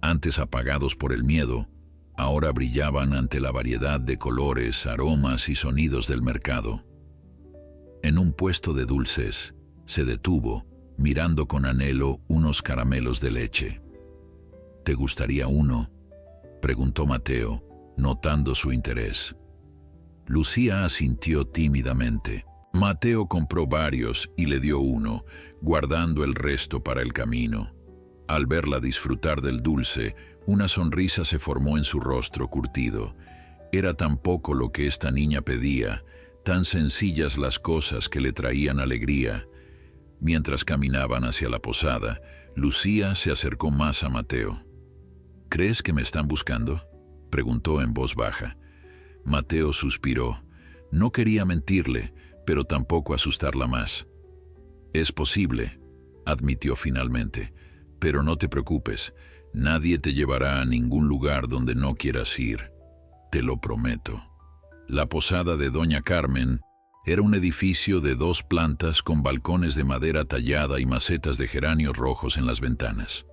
S1: antes apagados por el miedo, ahora brillaban ante la variedad de colores, aromas y sonidos del mercado. En un puesto de dulces, se detuvo, mirando con anhelo unos caramelos de leche. ¿Te gustaría uno?, preguntó Mateo, notando su interés. Lucía asintió tímidamente. Mateo compró varios y le dio uno, guardando el resto para el camino. Al verla disfrutar del dulce, una sonrisa se formó en su rostro curtido. Era tan poco lo que esta niña pedía, tan sencillas las cosas que le traían alegría. Mientras caminaban hacia la posada, Lucía se acercó más a Mateo. ¿Crees que me están buscando?, preguntó en voz baja. Mateo suspiró. No quería mentirle, pero tampoco asustarla más. Es posible, admitió finalmente, pero no te preocupes, nadie te llevará a ningún lugar donde no quieras ir. Te lo prometo. La posada de Doña Carmen era un edificio de 2 plantas con balcones de madera tallada y macetas de geranios rojos en las ventanas.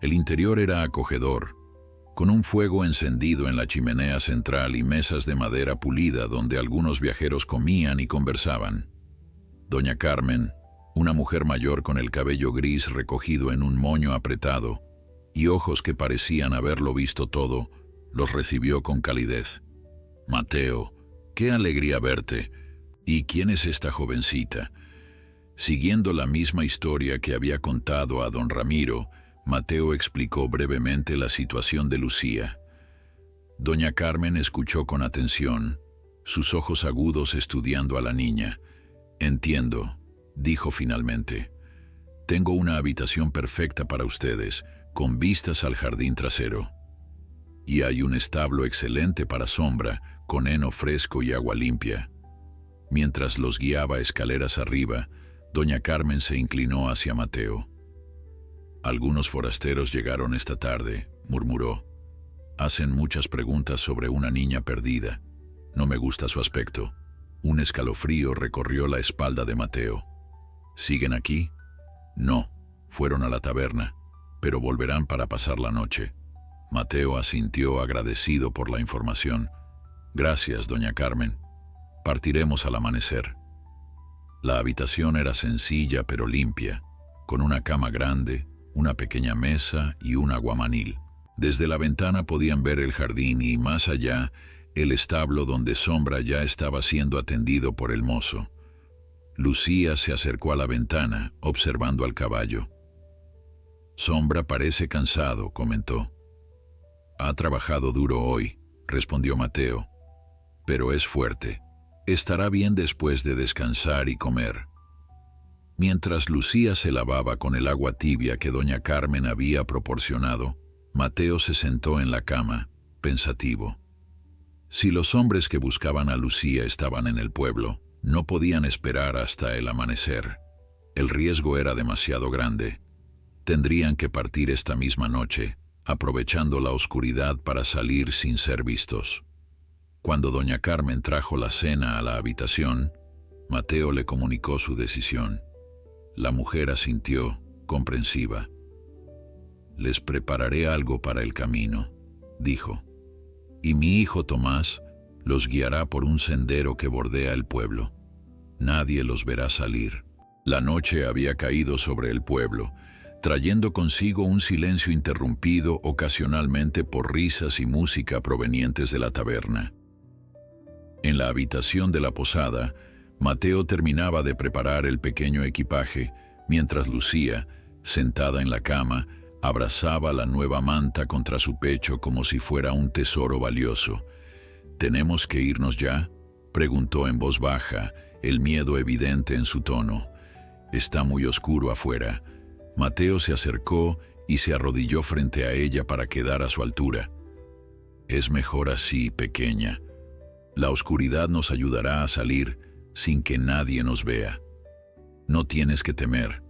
S1: El interior era acogedor, con un fuego encendido en la chimenea central y mesas de madera pulida donde algunos viajeros comían y conversaban. Doña Carmen, una mujer mayor con el cabello gris recogido en un moño apretado y ojos que parecían haberlo visto todo, los recibió con calidez. Mateo, qué alegría verte. ¿Y quién es esta jovencita? Siguiendo la misma historia que había contado a don Ramiro, Mateo explicó brevemente la situación de Lucía. Doña Carmen escuchó con atención, sus ojos agudos estudiando a la niña. Entiendo, dijo finalmente. Tengo una habitación perfecta para ustedes, con vistas al jardín trasero. Y hay un establo excelente para Sombra, con heno fresco y agua limpia. Mientras los guiaba escaleras arriba, doña Carmen se inclinó hacia Mateo. Algunos forasteros llegaron esta tarde, murmuró. Hacen muchas preguntas sobre una niña perdida. No me gusta su aspecto. Un escalofrío recorrió la espalda de Mateo. ¿Siguen aquí? No, fueron a la taberna, pero volverán para pasar la noche. Mateo asintió agradecido por la información. Gracias, doña Carmen. Partiremos al amanecer. La habitación era sencilla pero limpia, con una cama grande, una pequeña mesa y un aguamanil. Desde la ventana podían ver el jardín y, más allá, el establo donde Sombra ya estaba siendo atendido por el mozo. Lucía se acercó a la ventana, observando al caballo. Sombra parece cansado, comentó. Ha trabajado duro hoy, respondió Mateo. pero es fuerte. Estará bien después de descansar y comer. Mientras Lucía se lavaba con el agua tibia que doña Carmen había proporcionado, Mateo se sentó en la cama, pensativo. Si los hombres que buscaban a Lucía estaban en el pueblo, no podían esperar hasta el amanecer. El riesgo era demasiado grande. Tendrían que partir esta misma noche, aprovechando la oscuridad para salir sin ser vistos. Cuando doña Carmen trajo la cena a la habitación, Mateo le comunicó su decisión. La mujer asintió, comprensiva. «Les prepararé algo para el camino», dijo. «Y mi hijo Tomás los guiará por un sendero que bordea el pueblo. Nadie los verá salir». La noche había caído sobre el pueblo, trayendo consigo un silencio interrumpido ocasionalmente por risas y música provenientes de la taberna. En la habitación de la posada, Mateo terminaba de preparar el pequeño equipaje, mientras Lucía, sentada en la cama, abrazaba la nueva manta contra su pecho como si fuera un tesoro valioso. «¿Tenemos que irnos ya?», preguntó en voz baja, el miedo evidente en su tono. «Está muy oscuro afuera». Mateo se acercó y se arrodilló frente a ella para quedar a su altura. «Es mejor así, pequeña. La oscuridad nos ayudará a salir sin que nadie nos vea. No tienes que temer.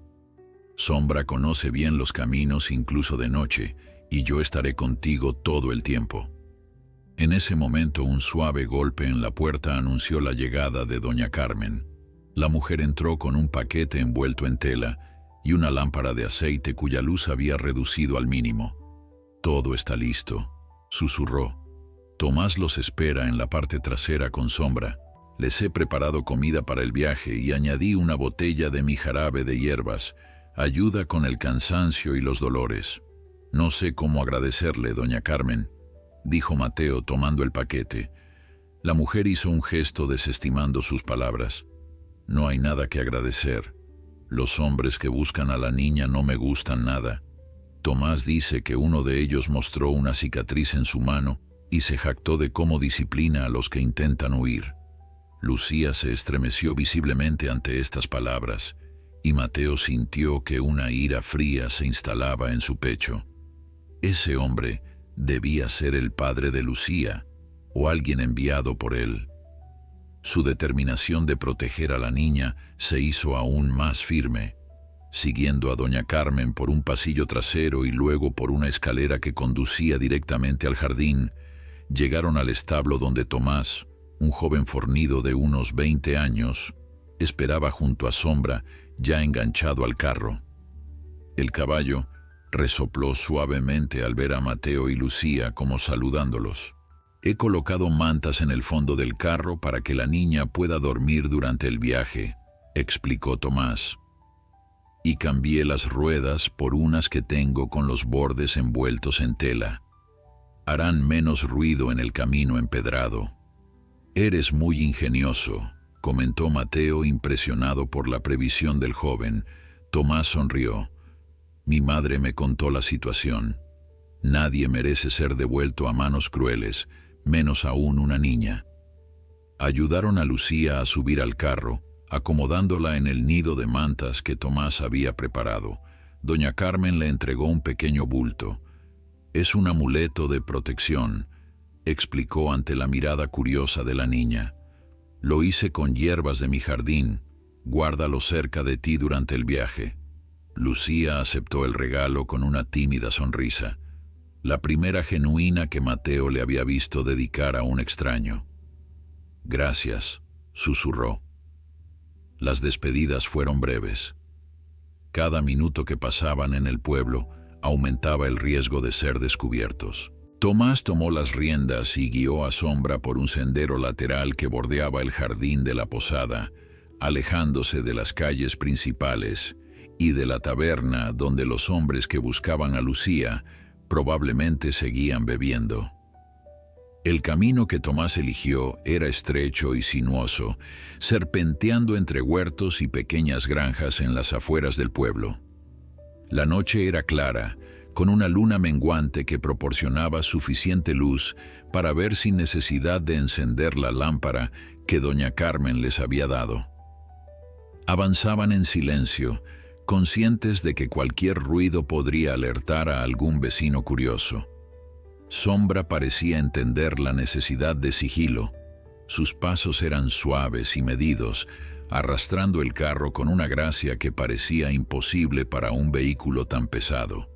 S1: Sombra conoce bien los caminos incluso de noche, y yo estaré contigo todo el tiempo». En ese momento un suave golpe en la puerta anunció la llegada de doña Carmen. La mujer entró con un paquete envuelto en tela y una lámpara de aceite cuya luz había reducido al mínimo. «Todo está listo», susurró. «Tomás los espera en la parte trasera con Sombra. Les he preparado comida para el viaje y añadí una botella de mi jarabe de hierbas. Ayuda con el cansancio y los dolores. No sé cómo agradecerle, doña Carmen», dijo Mateo tomando el paquete. La mujer hizo un gesto desestimando sus palabras. «No hay nada que agradecer. Los hombres que buscan a la niña no me gustan nada. Tomás dice que uno de ellos mostró una cicatriz en su mano y se jactó de cómo disciplina a los que intentan huir». Lucía se estremeció visiblemente ante estas palabras, y Mateo sintió que una ira fría se instalaba en su pecho. Ese hombre debía ser el padre de Lucía, o alguien enviado por él. Su determinación de proteger a la niña se hizo aún más firme. Siguiendo a doña Carmen por un pasillo trasero y luego por una escalera que conducía directamente al jardín, llegaron al establo donde Tomás, un joven fornido de unos 20 años, esperaba junto a Sombra, ya enganchado al carro. El caballo resopló suavemente al ver a Mateo y Lucía como saludándolos. «He colocado mantas en el fondo del carro para que la niña pueda dormir durante el viaje», explicó Tomás. «Y cambié las ruedas por unas que tengo con los bordes envueltos en tela. Harán menos ruido en el camino empedrado». «Eres muy ingenioso», comentó Mateo impresionado por la previsión del joven. Tomás sonrió. «Mi madre me contó la situación. Nadie merece ser devuelto a manos crueles, menos aún una niña». Ayudaron a Lucía a subir al carro, acomodándola en el nido de mantas que Tomás había preparado. Doña Carmen le entregó un pequeño bulto. «Es un amuleto de protección», explicó ante la mirada curiosa de la niña. «Lo hice con hierbas de mi jardín. Guárdalo cerca de ti durante el viaje». Lucía aceptó el regalo con una tímida sonrisa, la primera genuina que Mateo le había visto dedicar a un extraño. «Gracias», susurró. Las despedidas fueron breves. Cada minuto que pasaban en el pueblo aumentaba el riesgo de ser descubiertos. Tomás tomó las riendas y guió a Sombra por un sendero lateral que bordeaba el jardín de la posada, alejándose de las calles principales y de la taberna donde los hombres que buscaban a Lucía probablemente seguían bebiendo. El camino que Tomás eligió era estrecho y sinuoso, serpenteando entre huertos y pequeñas granjas en las afueras del pueblo. La noche era clara, con una luna menguante que proporcionaba suficiente luz para ver sin necesidad de encender la lámpara que doña Carmen les había dado. Avanzaban en silencio, conscientes de que cualquier ruido podría alertar a algún vecino curioso. Sombra parecía entender la necesidad de sigilo. Sus pasos eran suaves y medidos, arrastrando el carro con una gracia que parecía imposible para un vehículo tan pesado.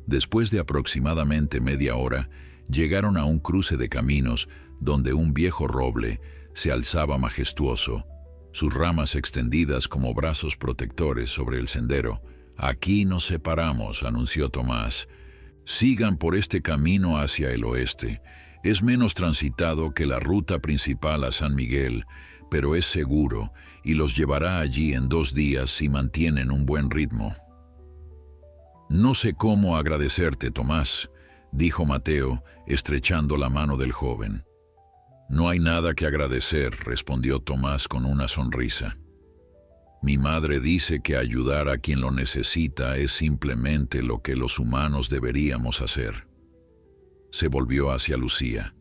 S1: Después de aproximadamente media hora, llegaron a un cruce de caminos donde un viejo roble se alzaba majestuoso, sus ramas extendidas como brazos protectores sobre el sendero. «Aquí nos separamos», anunció Tomás. «Sigan por este camino hacia el oeste. Es menos transitado que la ruta principal a San Miguel, pero es seguro y los llevará allí en 2 días si mantienen un buen ritmo». «No sé cómo agradecerte, Tomás», dijo Mateo, estrechando la mano del joven. «No hay nada que agradecer», respondió Tomás con una sonrisa. «Mi madre dice que ayudar a quien lo necesita es simplemente lo que los humanos deberíamos hacer». Se volvió hacia Lucía.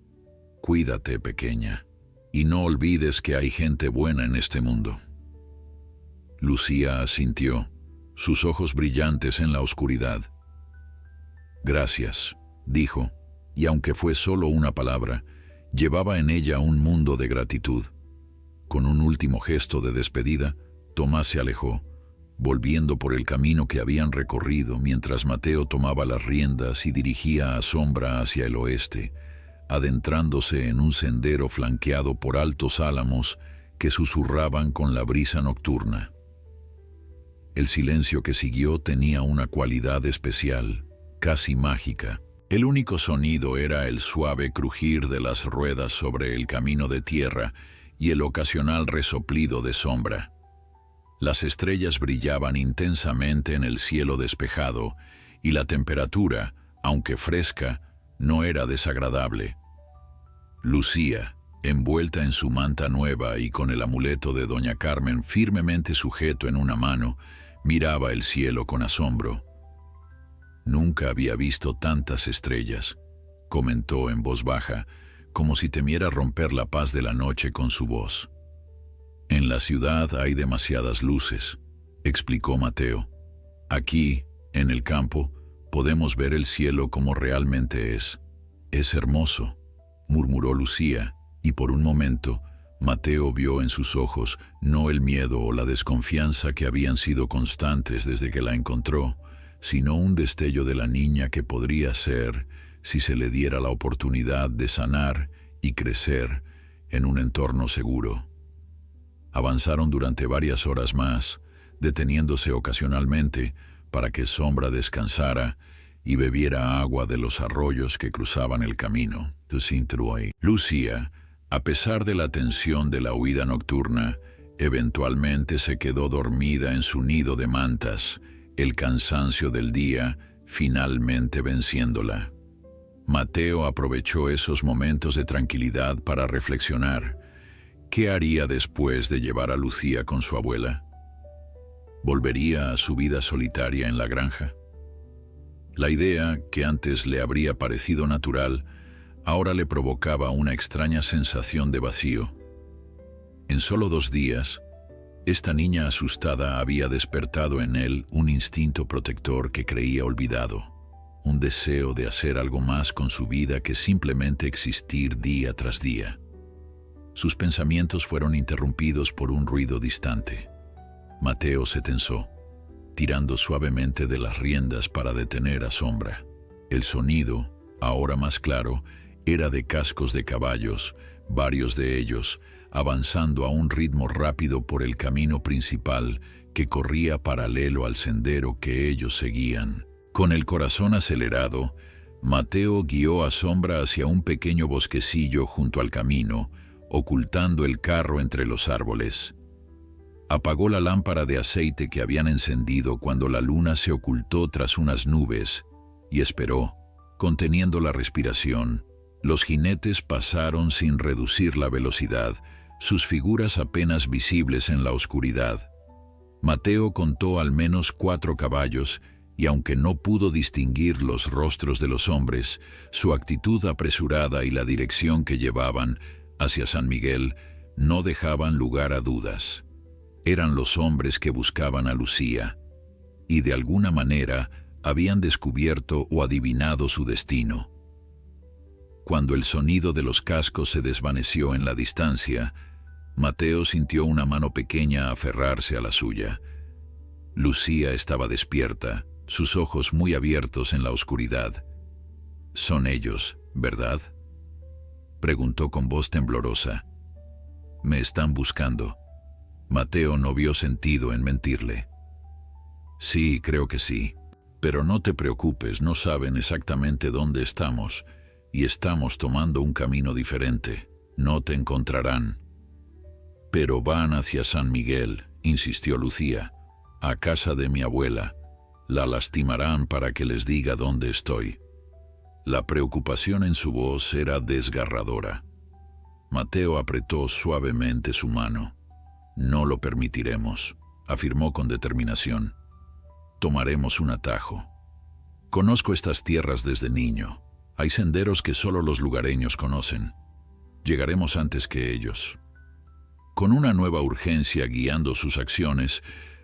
S1: «Cuídate, pequeña, y no olvides que hay gente buena en este mundo». Lucía asintió, sus ojos brillantes en la oscuridad. «Gracias», dijo, y aunque fue solo una palabra, llevaba en ella un mundo de gratitud. Con un último gesto de despedida, Tomás se alejó, volviendo por el camino que habían recorrido mientras Mateo tomaba las riendas y dirigía a Sombra hacia el oeste, adentrándose en un sendero flanqueado por altos álamos que susurraban con la brisa nocturna. El silencio que siguió tenía una cualidad especial, casi mágica. El único sonido era el suave crujir de las ruedas sobre el camino de tierra y el ocasional resoplido de Sombra. Las estrellas brillaban intensamente en el cielo despejado y la temperatura, aunque fresca, no era desagradable. Lucía, envuelta en su manta nueva y con el amuleto de doña Carmen firmemente sujeto en una mano, miraba el cielo con asombro. «Nunca había visto tantas estrellas», comentó en voz baja, como si temiera romper la paz de la noche con su voz. «En la ciudad hay demasiadas luces», explicó Mateo. «Aquí, en el campo, podemos ver el cielo como realmente es. Es hermoso», murmuró Lucía, y por un momento, Mateo vio en sus ojos no el miedo o la desconfianza que habían sido constantes desde que la encontró, sino un destello de la niña que podría ser si se le diera la oportunidad de sanar y crecer en un entorno seguro. Avanzaron durante varias horas más, deteniéndose ocasionalmente para que Sombra descansara y bebiera agua de los arroyos que cruzaban el camino. Lucía, a pesar de la tensión de la huida nocturna, eventualmente se quedó dormida en su nido de mantas, el cansancio del día finalmente venciéndola. Mateo aprovechó esos momentos de tranquilidad para reflexionar. ¿Qué haría después de llevar a Lucía con su abuela? ¿Volvería a su vida solitaria en la granja? La idea, que antes le habría parecido natural, ahora le provocaba una extraña sensación de vacío. En solo 2 días, esta niña asustada había despertado en él un instinto protector que creía olvidado, un deseo de hacer algo más con su vida que simplemente existir día tras día. Sus pensamientos fueron interrumpidos por un ruido distante. Mateo se tensó, tirando suavemente de las riendas para detener a Sombra. El sonido, ahora más claro, era de cascos de caballos, varios de ellos, avanzando a un ritmo rápido por el camino principal que corría paralelo al sendero que ellos seguían. Con el corazón acelerado, Mateo guió a Sombra hacia un pequeño bosquecillo junto al camino, ocultando el carro entre los árboles. Apagó la lámpara de aceite que habían encendido cuando la luna se ocultó tras unas nubes y esperó, conteniendo la respiración. Los jinetes pasaron sin reducir la velocidad, sus figuras apenas visibles en la oscuridad. Mateo contó al menos 4 caballos y aunque no pudo distinguir los rostros de los hombres, su actitud apresurada y la dirección que llevaban hacia San Miguel no dejaban lugar a dudas. Eran los hombres que buscaban a Lucía, y de alguna manera habían descubierto o adivinado su destino. Cuando el sonido de los cascos se desvaneció en la distancia, Mateo sintió una mano pequeña aferrarse a la suya. Lucía estaba despierta, sus ojos muy abiertos en la oscuridad. «Son ellos, ¿verdad?», preguntó con voz temblorosa. «Me están buscando». Mateo no vio sentido en mentirle. «Sí, creo que sí. Pero no te preocupes, no saben exactamente dónde estamos, y estamos tomando un camino diferente. No te encontrarán». «Pero van hacia San Miguel», insistió Lucía, «a casa de mi abuela. La lastimarán para que les diga dónde estoy». La preocupación en su voz era desgarradora. Mateo apretó suavemente su mano. «No lo permitiremos», afirmó con determinación. «Tomaremos un atajo. Conozco estas tierras desde niño. Hay senderos que solo los lugareños conocen. Llegaremos antes que ellos». Con una nueva urgencia guiando sus acciones,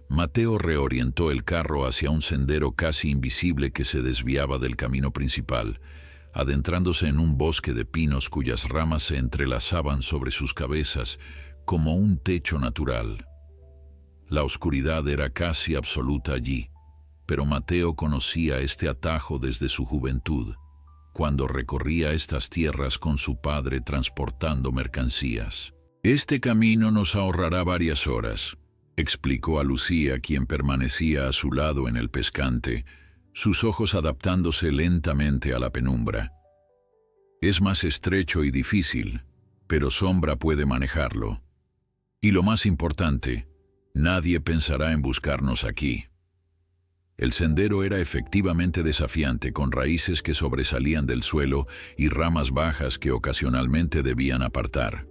S1: Mateo reorientó el carro hacia un sendero casi invisible que se desviaba del camino principal, adentrándose en un bosque de pinos cuyas ramas se entrelazaban sobre sus cabezas como un techo natural. La oscuridad era casi absoluta allí, pero Mateo conocía este atajo desde su juventud, cuando recorría estas tierras con su padre transportando mercancías. «Este camino nos ahorrará varias horas», explicó a Lucía, quien permanecía a su lado en el pescante, sus ojos adaptándose lentamente a la penumbra. «Es más estrecho y difícil, pero Sombra puede manejarlo. Y lo más importante, nadie pensará en buscarnos aquí». El sendero era efectivamente desafiante, con raíces que sobresalían del suelo y ramas bajas que ocasionalmente debían apartar.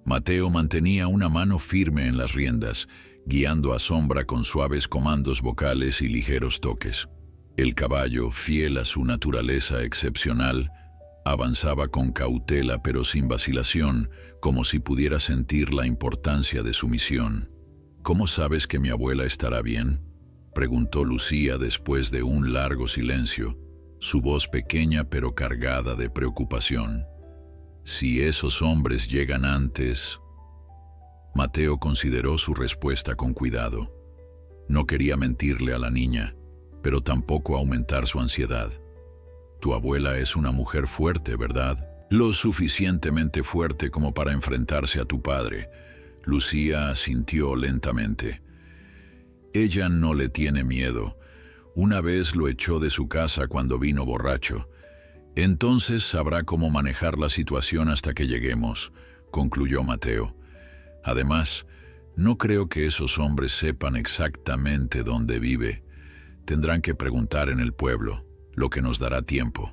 S1: Mateo mantenía una mano firme en las riendas, guiando a Sombra con suaves comandos vocales y ligeros toques. El caballo, fiel a su naturaleza excepcional, avanzaba con cautela pero sin vacilación, como si pudiera sentir la importancia de su misión. «¿Cómo sabes que mi abuela estará bien?», preguntó Lucía después de un largo silencio, su voz pequeña pero cargada de preocupación. «Si esos hombres llegan antes...». Mateo consideró su respuesta con cuidado. No quería mentirle a la niña, pero tampoco aumentar su ansiedad. «Tu abuela es una mujer fuerte, ¿verdad? Lo suficientemente fuerte como para enfrentarse a tu padre». Lucía asintió lentamente. «Ella no le tiene miedo. Una vez lo echó de su casa cuando vino borracho. Entonces sabrá cómo manejar la situación hasta que lleguemos», concluyó Mateo. «Además, no creo que esos hombres sepan exactamente dónde vive. Tendrán que preguntar en el pueblo, lo que nos dará tiempo».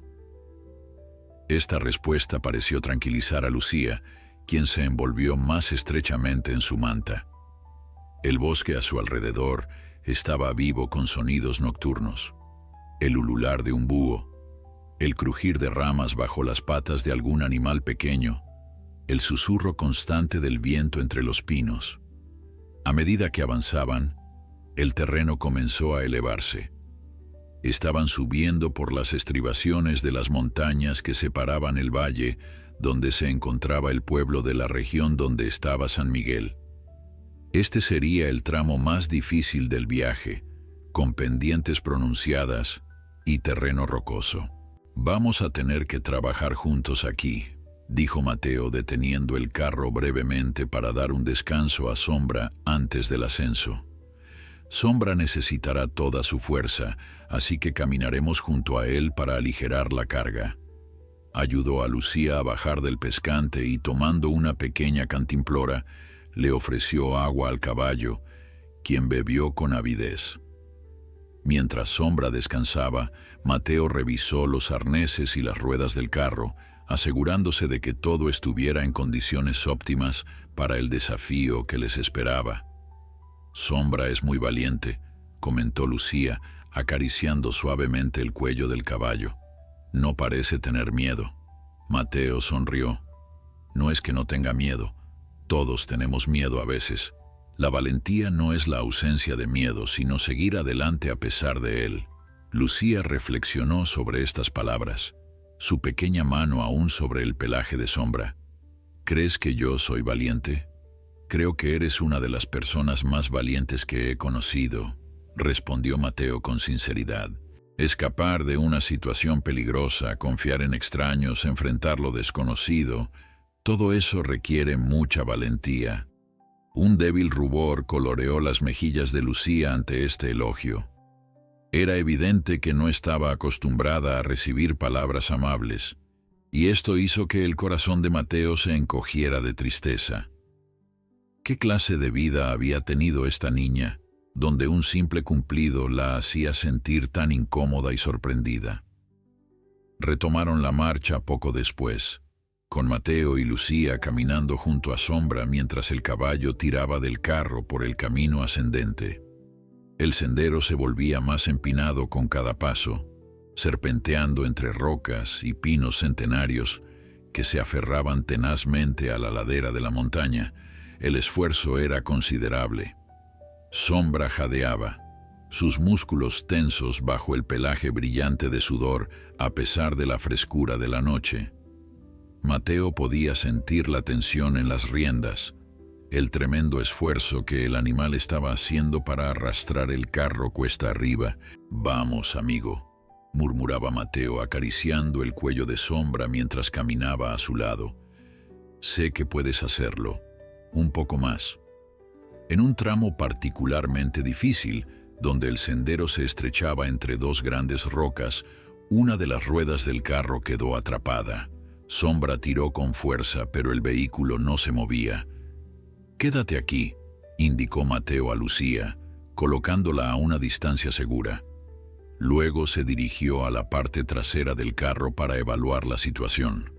S1: Esta respuesta pareció tranquilizar a Lucía, quien se envolvió más estrechamente en su manta. El bosque a su alrededor estaba vivo con sonidos nocturnos. El ulular de un búho, el crujir de ramas bajo las patas de algún animal pequeño, el susurro constante del viento entre los pinos. A medida que avanzaban, el terreno comenzó a elevarse. Estaban subiendo por las estribaciones de las montañas que separaban el valle donde se encontraba el pueblo de la región donde estaba San Miguel. Este sería el tramo más difícil del viaje, con pendientes pronunciadas y terreno rocoso. «Vamos a tener que trabajar juntos aquí», dijo Mateo, deteniendo el carro brevemente para dar un descanso a Sombra antes del ascenso. «Sombra necesitará toda su fuerza, así que caminaremos junto a él para aligerar la carga». Ayudó a Lucía a bajar del pescante y, tomando una pequeña cantimplora, le ofreció agua al caballo, quien bebió con avidez. Mientras Sombra descansaba, Mateo revisó los arneses y las ruedas del carro, asegurándose de que todo estuviera en condiciones óptimas para el desafío que les esperaba. «Sombra es muy valiente», comentó Lucía, acariciando suavemente el cuello del caballo. No parece tener miedo. Mateo sonrió. No es que no tenga miedo. Todos tenemos miedo a veces. La valentía no es la ausencia de miedo, sino seguir adelante a pesar de él. Lucía reflexionó sobre estas palabras, su pequeña mano aún sobre el pelaje de Sombra. ¿Crees que yo soy valiente? Creo que eres una de las personas más valientes que he conocido, respondió Mateo con sinceridad. Escapar de una situación peligrosa, confiar en extraños, enfrentar lo desconocido, todo eso requiere mucha valentía. Un débil rubor coloreó las mejillas de Lucía ante este elogio. Era evidente que no estaba acostumbrada a recibir palabras amables, y esto hizo que el corazón de Mateo se encogiera de tristeza. ¿Qué clase de vida había tenido esta niña, donde un simple cumplido la hacía sentir tan incómoda y sorprendida? Retomaron la marcha poco después, con Mateo y Lucía caminando junto a Sombra mientras el caballo tiraba del carro por el camino ascendente. El sendero se volvía más empinado con cada paso, serpenteando entre rocas y pinos centenarios que se aferraban tenazmente a la ladera de la montaña. El esfuerzo era considerable. Sombra jadeaba, sus músculos tensos bajo el pelaje brillante de sudor a pesar de la frescura de la noche. Mateo podía sentir la tensión en las riendas, el tremendo esfuerzo que el animal estaba haciendo para arrastrar el carro cuesta arriba. «Vamos, amigo», murmuraba Mateo acariciando el cuello de Sombra mientras caminaba a su lado. «Sé que puedes hacerlo. Un poco más». En un tramo particularmente difícil, donde el sendero se estrechaba entre dos grandes rocas, una de las ruedas del carro quedó atrapada. Sombra tiró con fuerza, pero el vehículo no se movía. «Quédate aquí», indicó Mateo a Lucía, colocándola a una distancia segura. Luego se dirigió a la parte trasera del carro para evaluar la situación.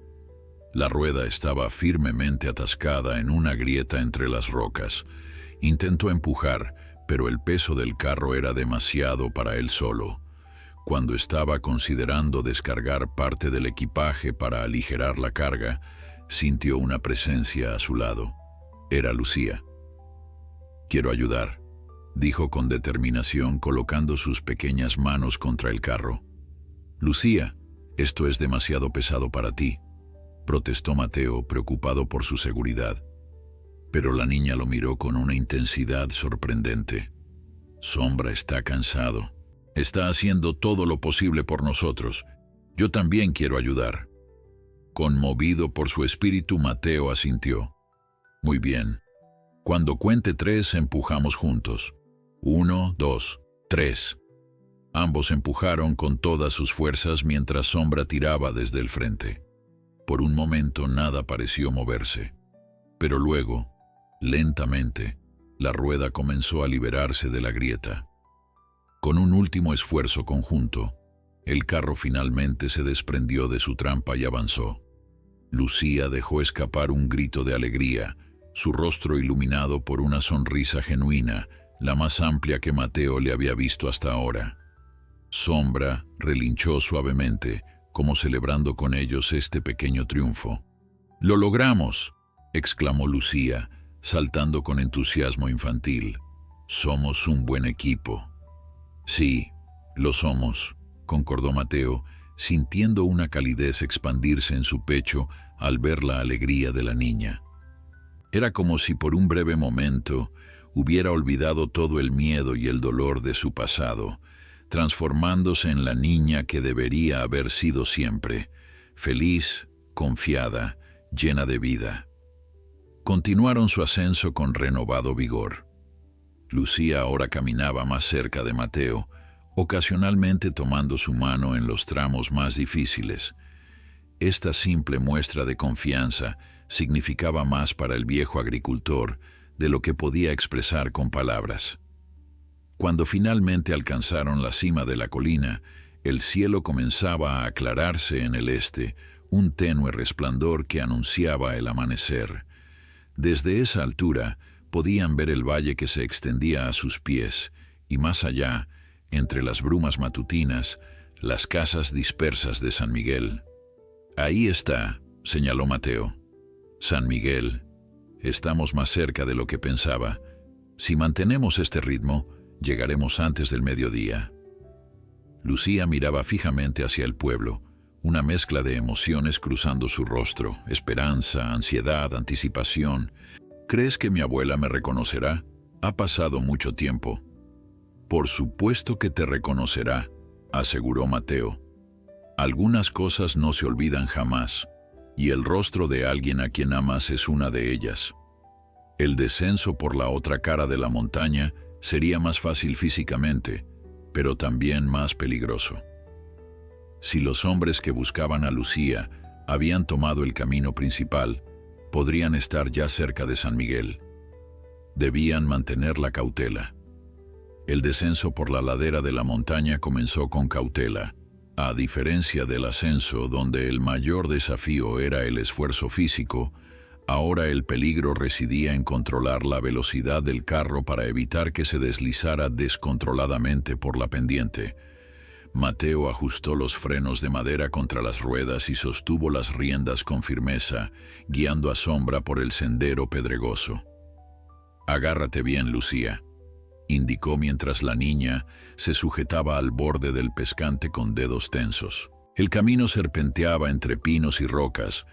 S1: La rueda estaba firmemente atascada en una grieta entre las rocas. Intentó empujar, pero el peso del carro era demasiado para él solo. Cuando estaba considerando descargar parte del equipaje para aligerar la carga, sintió una presencia a su lado. Era Lucía. «Quiero ayudar», dijo con determinación colocando sus pequeñas manos contra el carro. «Lucía, esto es demasiado pesado para ti», protestó Mateo, preocupado por su seguridad. Pero la niña lo miró con una intensidad sorprendente. «Sombra está cansado. Está haciendo todo lo posible por nosotros. Yo también quiero ayudar». Conmovido por su espíritu, Mateo asintió. «Muy bien. Cuando cuente 3, empujamos juntos. 1, 2, 3. Ambos empujaron con todas sus fuerzas mientras Sombra tiraba desde el frente. Por un momento nada pareció moverse. Pero luego, lentamente, la rueda comenzó a liberarse de la grieta. Con un último esfuerzo conjunto, el carro finalmente se desprendió de su trampa y avanzó. Lucía dejó escapar un grito de alegría, su rostro iluminado por una sonrisa genuina, la más amplia que Mateo le había visto hasta ahora. Sombra relinchó suavemente, como celebrando con ellos este pequeño triunfo. «¡Lo logramos!», exclamó Lucía, saltando con entusiasmo infantil. «Somos un buen equipo». «Sí, lo somos», concordó Mateo, sintiendo una calidez expandirse en su pecho al ver la alegría de la niña. Era como si por un breve momento hubiera olvidado todo el miedo y el dolor de su pasado, transformándose en la niña que debería haber sido siempre, feliz, confiada, llena de vida. Continuaron su ascenso con renovado vigor. Lucía ahora caminaba más cerca de Mateo, ocasionalmente tomando su mano en los tramos más difíciles. Esta simple muestra de confianza significaba más para el viejo agricultor de lo que podía expresar con palabras. Cuando finalmente alcanzaron la cima de la colina, el cielo comenzaba a aclararse en el este, un tenue resplandor que anunciaba el amanecer. Desde esa altura podían ver el valle que se extendía a sus pies, y más allá, entre las brumas matutinas, las casas dispersas de San Miguel. «Ahí está», señaló Mateo. «San Miguel. Estamos más cerca de lo que pensaba. Si mantenemos este ritmo, llegaremos antes del mediodía». Lucía miraba fijamente hacia el pueblo, una mezcla de emociones cruzando su rostro: esperanza, ansiedad, anticipación. «¿Crees que mi abuela me reconocerá? Ha pasado mucho tiempo». «Por supuesto que te reconocerá», aseguró Mateo. «Algunas cosas no se olvidan jamás, y el rostro de alguien a quien amas es una de ellas». El descenso por la otra cara de la montaña sería más fácil físicamente, pero también más peligroso. Si los hombres que buscaban a Lucía habían tomado el camino principal, podrían estar ya cerca de San Miguel. Debían mantener la cautela. El descenso por la ladera de la montaña comenzó con cautela, a diferencia del ascenso, donde el mayor desafío era el esfuerzo físico. Ahora el peligro residía en controlar la velocidad del carro para evitar que se deslizara descontroladamente por la pendiente. Mateo ajustó los frenos de madera contra las ruedas y sostuvo las riendas con firmeza, guiando a Sombra por el sendero pedregoso. «Agárrate bien, Lucía», indicó mientras la niña se sujetaba al borde del pescante con dedos tensos. El camino serpenteaba entre pinos y rocas,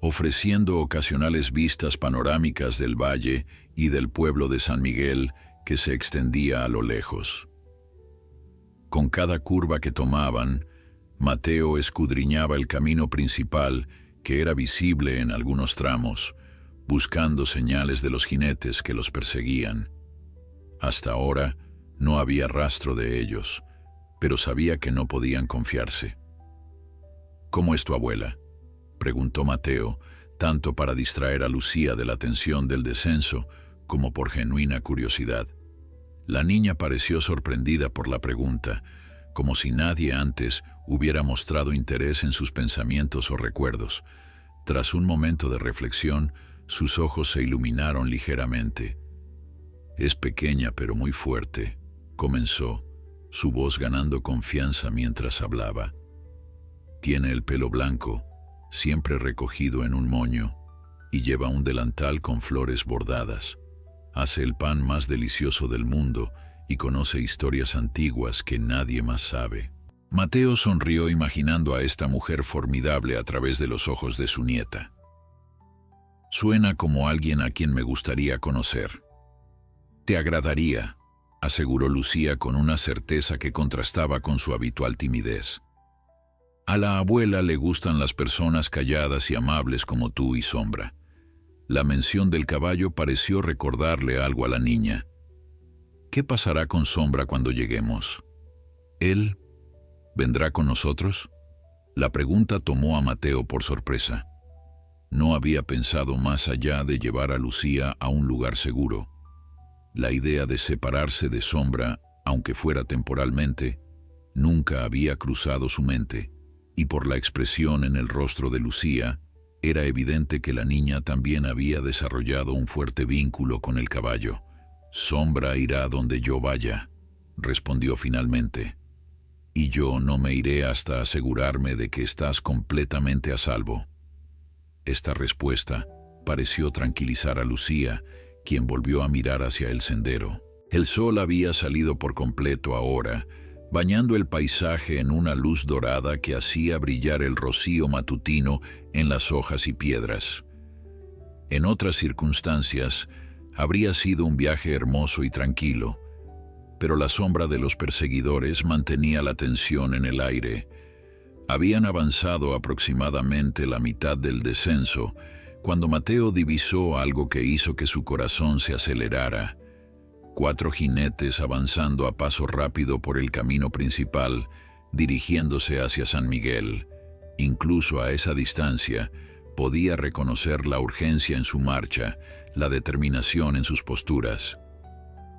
S1: ofreciendo ocasionales vistas panorámicas del valle y del pueblo de San Miguel que se extendía a lo lejos. Con cada curva que tomaban, Mateo escudriñaba el camino principal, que era visible en algunos tramos, buscando señales de los jinetes que los perseguían. Hasta ahora no había rastro de ellos, pero sabía que no podían confiarse. «¿Cómo es tu abuela?», preguntó Mateo, tanto para distraer a Lucía de la tensión del descenso como por genuina curiosidad. La niña pareció sorprendida por la pregunta, como si nadie antes hubiera mostrado interés en sus pensamientos o recuerdos. Tras un momento de reflexión, sus ojos se iluminaron ligeramente. «Es pequeña pero muy fuerte», comenzó, su voz ganando confianza mientras hablaba. «Tiene el pelo blanco, siempre recogido en un moño, y lleva un delantal con flores bordadas. Hace el pan más delicioso del mundo y conoce historias antiguas que nadie más sabe». Mateo sonrió imaginando a esta mujer formidable a través de los ojos de su nieta. «Suena como alguien a quien me gustaría conocer». «Te agradaría», aseguró Lucía con una certeza que contrastaba con su habitual timidez. «A la abuela le gustan las personas calladas y amables como tú y Sombra». La mención del caballo pareció recordarle algo a la niña. «¿Qué pasará con Sombra cuando lleguemos? ¿Él vendrá con nosotros?». La pregunta tomó a Mateo por sorpresa. No había pensado más allá de llevar a Lucía a un lugar seguro. La idea de separarse de Sombra, aunque fuera temporalmente, nunca había cruzado su mente, y por la expresión en el rostro de Lucía, era evidente que la niña también había desarrollado un fuerte vínculo con el caballo. «Sombra irá donde yo vaya», respondió finalmente. «Y yo no me iré hasta asegurarme de que estás completamente a salvo». Esta respuesta pareció tranquilizar a Lucía, quien volvió a mirar hacia el sendero. El sol había salido por completo ahora, bañando el paisaje en una luz dorada que hacía brillar el rocío matutino en las hojas y piedras. En otras circunstancias, habría sido un viaje hermoso y tranquilo, pero la sombra de los perseguidores mantenía la tensión en el aire. Habían avanzado aproximadamente la mitad del descenso, cuando Mateo divisó algo que hizo que su corazón se acelerara. 4 jinetes avanzando a paso rápido por el camino principal, dirigiéndose hacia San Miguel. Incluso a esa distancia, podía reconocer la urgencia en su marcha, la determinación en sus posturas.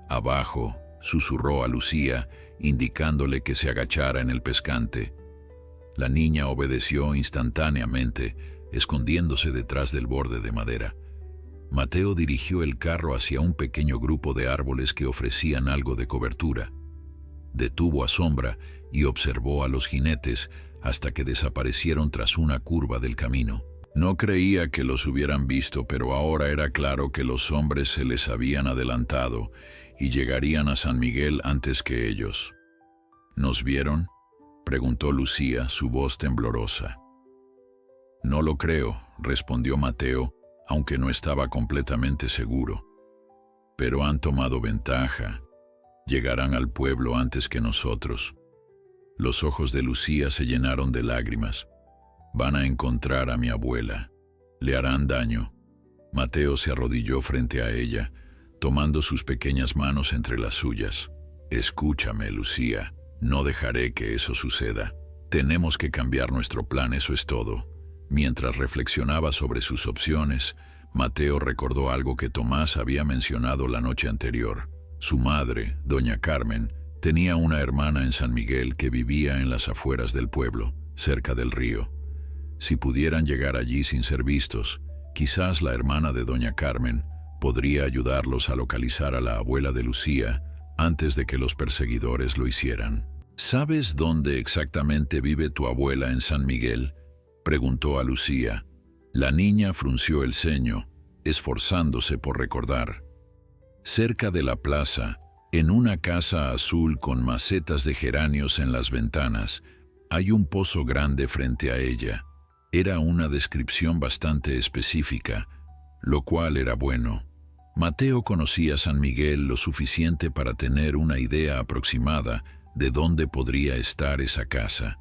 S1: «Abajo», susurró a Lucía, indicándole que se agachara en el pescante. La niña obedeció instantáneamente, escondiéndose detrás del borde de madera. Mateo dirigió el carro hacia un pequeño grupo de árboles que ofrecían algo de cobertura. Detuvo a Sombra y observó a los jinetes hasta que desaparecieron tras una curva del camino. No creía que los hubieran visto, pero ahora era claro que los hombres se les habían adelantado y llegarían a San Miguel antes que ellos. ¿Nos vieron?, preguntó Lucía, su voz temblorosa. No lo creo, respondió Mateo, aunque no estaba completamente seguro. Pero han tomado ventaja. Llegarán al pueblo antes que nosotros. Los ojos de Lucía se llenaron de lágrimas. Van a encontrar a mi abuela. Le harán daño. Mateo se arrodilló frente a ella, tomando sus pequeñas manos entre las suyas. Escúchame, Lucía. No dejaré que eso suceda. Tenemos que cambiar nuestro plan, eso es todo. Mientras reflexionaba sobre sus opciones, Mateo recordó algo que Tomás había mencionado la noche anterior. Su madre, doña Carmen, tenía una hermana en San Miguel que vivía en las afueras del pueblo, cerca del río. Si pudieran llegar allí sin ser vistos, quizás la hermana de doña Carmen podría ayudarlos a localizar a la abuela de Lucía antes de que los perseguidores lo hicieran. ¿Sabes dónde exactamente vive tu abuela en San Miguel?, preguntó a Lucía. La niña frunció el ceño, esforzándose por recordar. Cerca de la plaza, en una casa azul con macetas de geranios en las ventanas, hay un pozo grande frente a ella. Era una descripción bastante específica, lo cual era bueno. Mateo conocía San Miguel lo suficiente para tener una idea aproximada de dónde podría estar esa casa.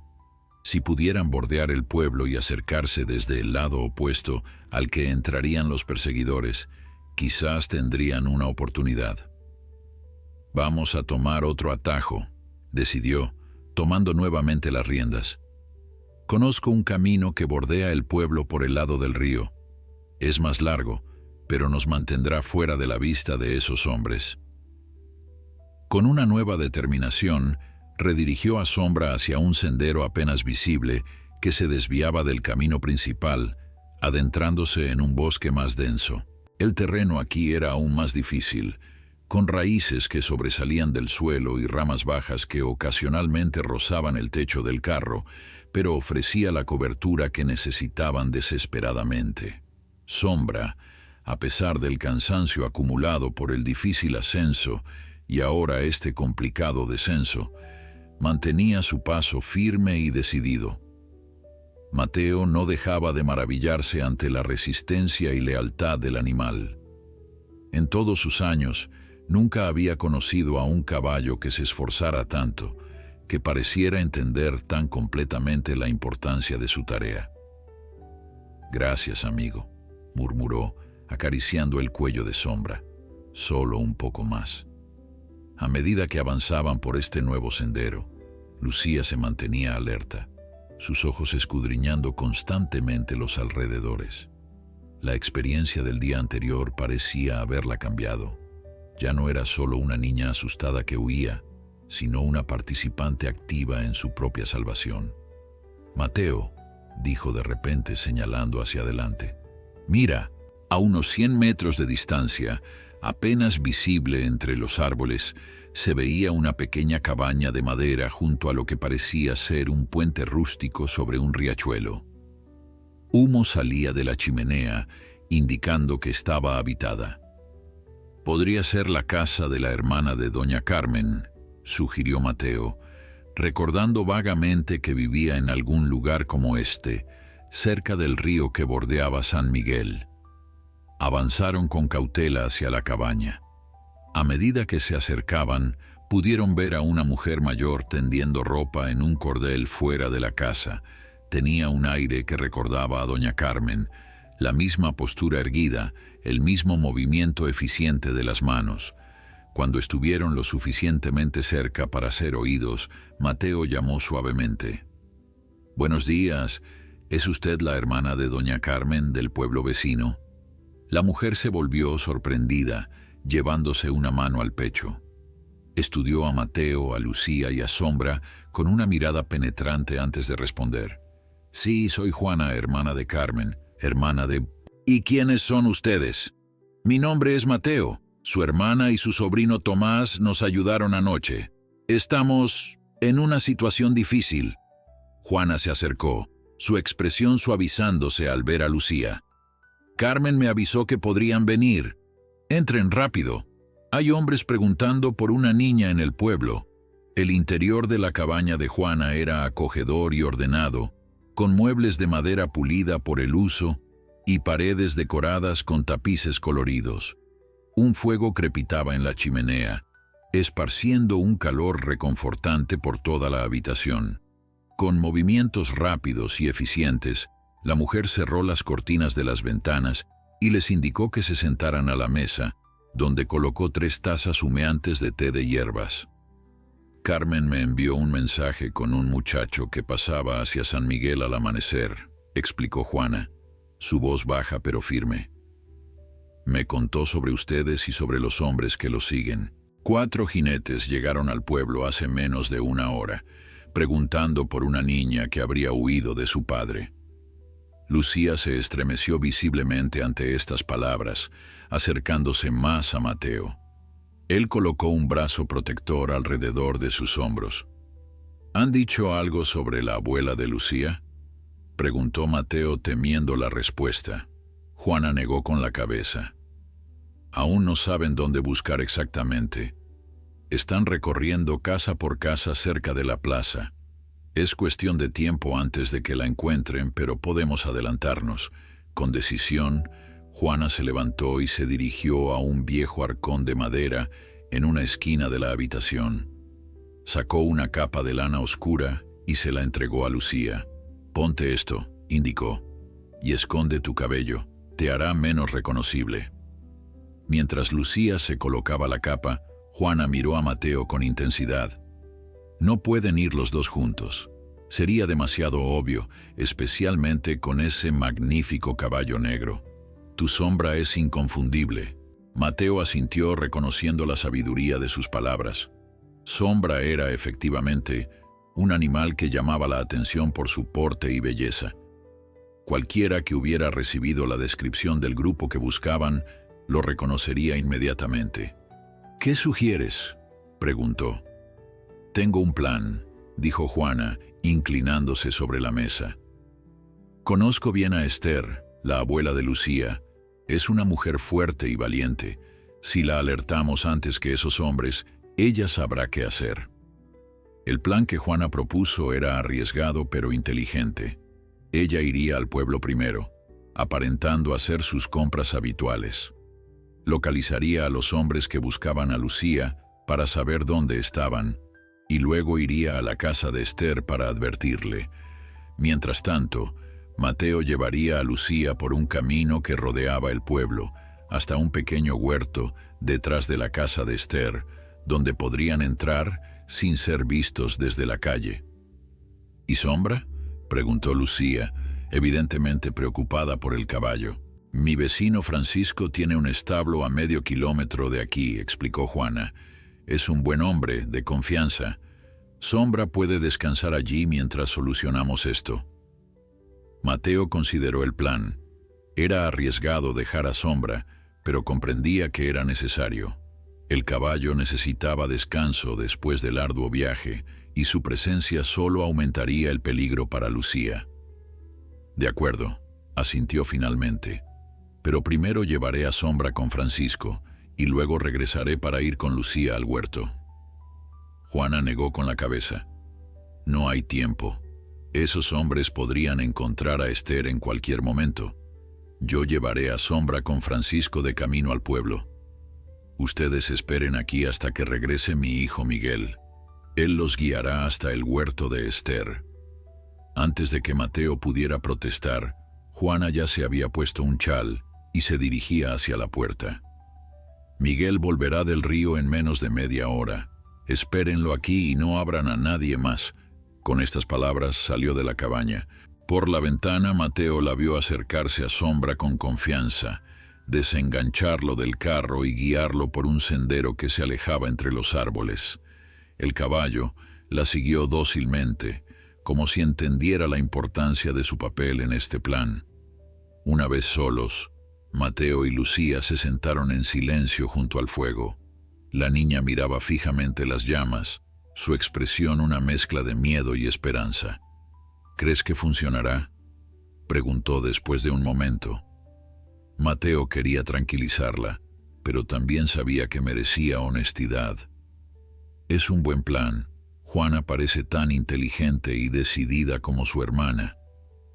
S1: Si pudieran bordear el pueblo y acercarse desde el lado opuesto al que entrarían los perseguidores, quizás tendrían una oportunidad. Vamos a tomar otro atajo, decidió, tomando nuevamente las riendas. Conozco un camino que bordea el pueblo por el lado del río. Es más largo, pero nos mantendrá fuera de la vista de esos hombres. Con una nueva determinación, redirigió a Sombra hacia un sendero apenas visible que se desviaba del camino principal, adentrándose en un bosque más denso. El terreno aquí era aún más difícil, con raíces que sobresalían del suelo y ramas bajas que ocasionalmente rozaban el techo del carro, pero ofrecía la cobertura que necesitaban desesperadamente. Sombra, a pesar del cansancio acumulado por el difícil ascenso y ahora este complicado descenso, mantenía su paso firme y decidido. Mateo no dejaba de maravillarse ante la resistencia y lealtad del animal. En todos sus años, nunca había conocido a un caballo que se esforzara tanto, que pareciera entender tan completamente la importancia de su tarea. «Gracias, amigo», murmuró, acariciando el cuello de Sombra. «Solo un poco más». A medida que avanzaban por este nuevo sendero, Lucía se mantenía alerta, sus ojos escudriñando constantemente los alrededores. La experiencia del día anterior parecía haberla cambiado. Ya no era solo una niña asustada que huía, sino una participante activa en su propia salvación. «Mateo», dijo de repente señalando hacia adelante. «Mira, a unos 100 metros de distancia, apenas visible entre los árboles, se veía una pequeña cabaña de madera junto a lo que parecía ser un puente rústico sobre un riachuelo. Humo salía de la chimenea, indicando que estaba habitada. «Podría ser la casa de la hermana de doña Carmen», sugirió Mateo, recordando vagamente que vivía en algún lugar como este, cerca del río que bordeaba San Miguel. Avanzaron con cautela hacia la cabaña. A medida que se acercaban, pudieron ver a una mujer mayor tendiendo ropa en un cordel fuera de la casa. Tenía un aire que recordaba a doña Carmen, la misma postura erguida, el mismo movimiento eficiente de las manos. Cuando estuvieron lo suficientemente cerca para ser oídos, Mateo llamó suavemente. «Buenos días, ¿es usted la hermana de doña Carmen del pueblo vecino?» La mujer se volvió sorprendida, llevándose una mano al pecho. Estudió a Mateo, a Lucía y a Sombra con una mirada penetrante antes de responder. «Sí, soy Juana, hermana de Carmen, hermana de...» «¿Y quiénes son ustedes?» «Mi nombre es Mateo. Su hermana y su sobrino Tomás nos ayudaron anoche». Estamos en una situación difícil. Juana se acercó, su expresión suavizándose al ver a Lucía. Carmen me avisó que podrían venir. Entren rápido. Hay hombres preguntando por una niña en el pueblo. El interior de la cabaña de Juana era acogedor y ordenado, con muebles de madera pulida por el uso y paredes decoradas con tapices coloridos. Un fuego crepitaba en la chimenea, esparciendo un calor reconfortante por toda la habitación. Con movimientos rápidos y eficientes, la mujer cerró las cortinas de las ventanas y les indicó que se sentaran a la mesa, donde colocó 3 tazas humeantes de té de hierbas. Carmen me envió un mensaje con un muchacho que pasaba hacia San Miguel al amanecer, explicó Juana, su voz baja pero firme. Me contó sobre ustedes y sobre los hombres que los siguen. 4 jinetes llegaron al pueblo hace menos de 1 hora, preguntando por una niña que habría huido de su padre. Lucía se estremeció visiblemente ante estas palabras, acercándose más a Mateo. Él colocó un brazo protector alrededor de sus hombros. ¿Han dicho algo sobre la abuela de Lucía?, preguntó Mateo temiendo la respuesta. Juana negó con la cabeza. Aún no saben dónde buscar exactamente. Están recorriendo casa por casa cerca de la plaza. Es cuestión de tiempo antes de que la encuentren, pero podemos adelantarnos. Con decisión, Juana se levantó y se dirigió a un viejo arcón de madera en una esquina de la habitación. Sacó una capa de lana oscura y se la entregó a Lucía. «Ponte esto», indicó, «y esconde tu cabello. Te hará menos reconocible». Mientras Lucía se colocaba la capa, Juana miró a Mateo con intensidad. No pueden ir los dos juntos. Sería demasiado obvio, especialmente con ese magnífico caballo negro. Tu sombra es inconfundible. Mateo asintió reconociendo la sabiduría de sus palabras. Sombra era, efectivamente, un animal que llamaba la atención por su porte y belleza. Cualquiera que hubiera recibido la descripción del grupo que buscaban, lo reconocería inmediatamente. «¿Qué sugieres?», preguntó. «Tengo un plan», dijo Juana, inclinándose sobre la mesa. «Conozco bien a Esther, la abuela de Lucía. Es una mujer fuerte y valiente. Si la alertamos antes que esos hombres, ella sabrá qué hacer». El plan que Juana propuso era arriesgado pero inteligente. Ella iría al pueblo primero, aparentando hacer sus compras habituales. Localizaría a los hombres que buscaban a Lucía para saber dónde estaban, y luego iría a la casa de Esther para advertirle. Mientras tanto, Mateo llevaría a Lucía por un camino que rodeaba el pueblo, hasta un pequeño huerto detrás de la casa de Esther, donde podrían entrar sin ser vistos desde la calle. «¿Y Sombra?», preguntó Lucía, evidentemente preocupada por el caballo. «Mi vecino Francisco tiene un establo a medio kilómetro de aquí», explicó Juana. «Es un buen hombre, de confianza. Sombra puede descansar allí mientras solucionamos esto». Mateo consideró el plan. Era arriesgado dejar a Sombra, pero comprendía que era necesario. El caballo necesitaba descanso después del arduo viaje, y su presencia solo aumentaría el peligro para Lucía. «De acuerdo», asintió finalmente. «Pero primero llevaré a Sombra con Francisco, y luego regresaré para ir con Lucía al huerto». Juana negó con la cabeza. «No hay tiempo. Esos hombres podrían encontrar a Esther en cualquier momento. Yo llevaré a Sombra con Francisco de camino al pueblo. Ustedes esperen aquí hasta que regrese mi hijo Miguel. Él los guiará hasta el huerto de Esther». Antes de que Mateo pudiera protestar, Juana ya se había puesto un chal y se dirigía hacia la puerta. «Miguel volverá del río en menos de media hora. Espérenlo aquí y no abran a nadie más». Con estas palabras salió de la cabaña. Por la ventana Mateo la vio acercarse a Sombra con confianza, desengancharlo del carro y guiarlo por un sendero que se alejaba entre los árboles. El caballo la siguió dócilmente, como si entendiera la importancia de su papel en este plan. Una vez solos, Mateo y Lucía se sentaron en silencio junto al fuego. La niña miraba fijamente las llamas, su expresión una mezcla de miedo y esperanza. ¿Crees que funcionará?, preguntó después de un momento. Mateo quería tranquilizarla, pero también sabía que merecía honestidad. Es un buen plan. Juana parece tan inteligente y decidida como su hermana.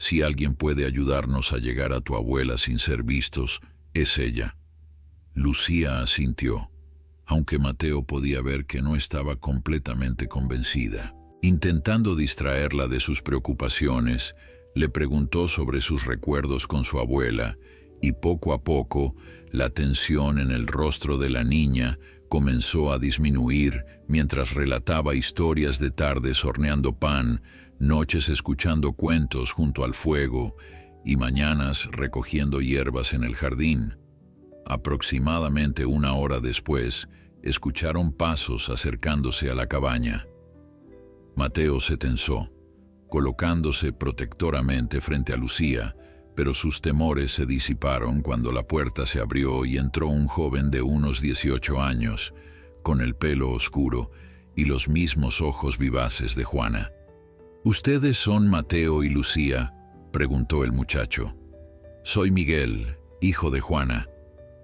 S1: Si alguien puede ayudarnos a llegar a tu abuela sin ser vistos, es ella. Lucía asintió, aunque Mateo podía ver que no estaba completamente convencida. Intentando distraerla de sus preocupaciones, le preguntó sobre sus recuerdos con su abuela, y poco a poco la tensión en el rostro de la niña comenzó a disminuir mientras relataba historias de tardes horneando pan, noches escuchando cuentos junto al fuego y mañanas recogiendo hierbas en el jardín. Aproximadamente una hora después, escucharon pasos acercándose a la cabaña. Mateo se tensó, colocándose protectoramente frente a Lucía, pero sus temores se disiparon cuando la puerta se abrió y entró un joven de unos 18 años, con el pelo oscuro y los mismos ojos vivaces de Juana. ¿Ustedes son Mateo y Lucía?, preguntó el muchacho. Soy Miguel, hijo de Juana.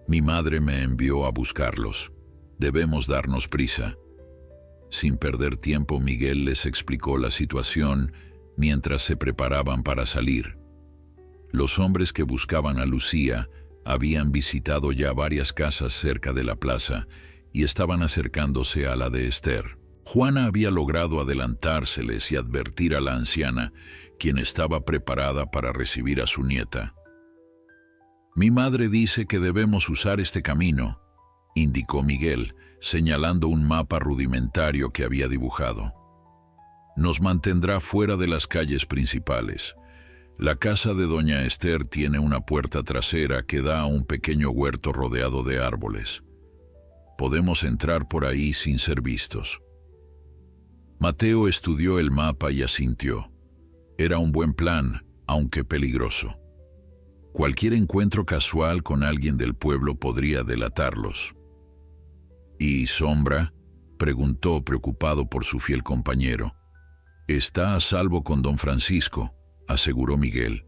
S1: Mi madre me envió a buscarlos. Debemos darnos prisa. Sin perder tiempo, Miguel les explicó la situación mientras se preparaban para salir. Los hombres que buscaban a Lucía habían visitado ya varias casas cerca de la plaza y estaban acercándose a la de Esther. Juana había logrado adelantárseles y advertir a la anciana, quien estaba preparada para recibir a su nieta. Mi madre dice que debemos usar este camino, indicó Miguel, señalando un mapa rudimentario que había dibujado. Nos mantendrá fuera de las calles principales. La casa de doña Esther tiene una puerta trasera que da a un pequeño huerto rodeado de árboles. Podemos entrar por ahí sin ser vistos. Mateo estudió el mapa y asintió. Era un buen plan, aunque peligroso. Cualquier encuentro casual con alguien del pueblo podría delatarlos. ¿Y Sombra?, preguntó preocupado por su fiel compañero. Está a salvo con don Francisco, aseguró Miguel.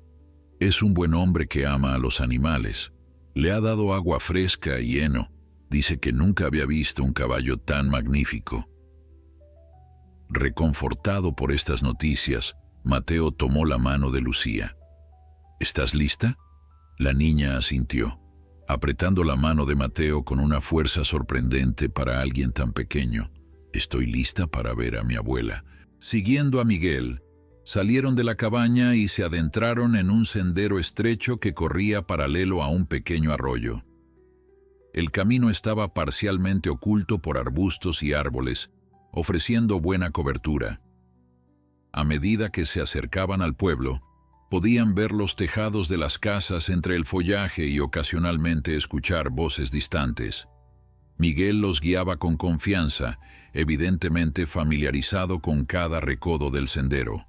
S1: Es un buen hombre que ama a los animales. Le ha dado agua fresca y heno. Dice que nunca había visto un caballo tan magnífico. Reconfortado por estas noticias, Mateo tomó la mano de Lucía. ¿Estás lista?, la niña asintió, apretando la mano de Mateo con una fuerza sorprendente para alguien tan pequeño. Estoy lista para ver a mi abuela. Siguiendo a Miguel, salieron de la cabaña y se adentraron en un sendero estrecho que corría paralelo a un pequeño arroyo. El camino estaba parcialmente oculto por arbustos y árboles, ofreciendo buena cobertura. A medida que se acercaban al pueblo, podían ver los tejados de las casas entre el follaje y ocasionalmente escuchar voces distantes. Miguel los guiaba con confianza, evidentemente familiarizado con cada recodo del sendero.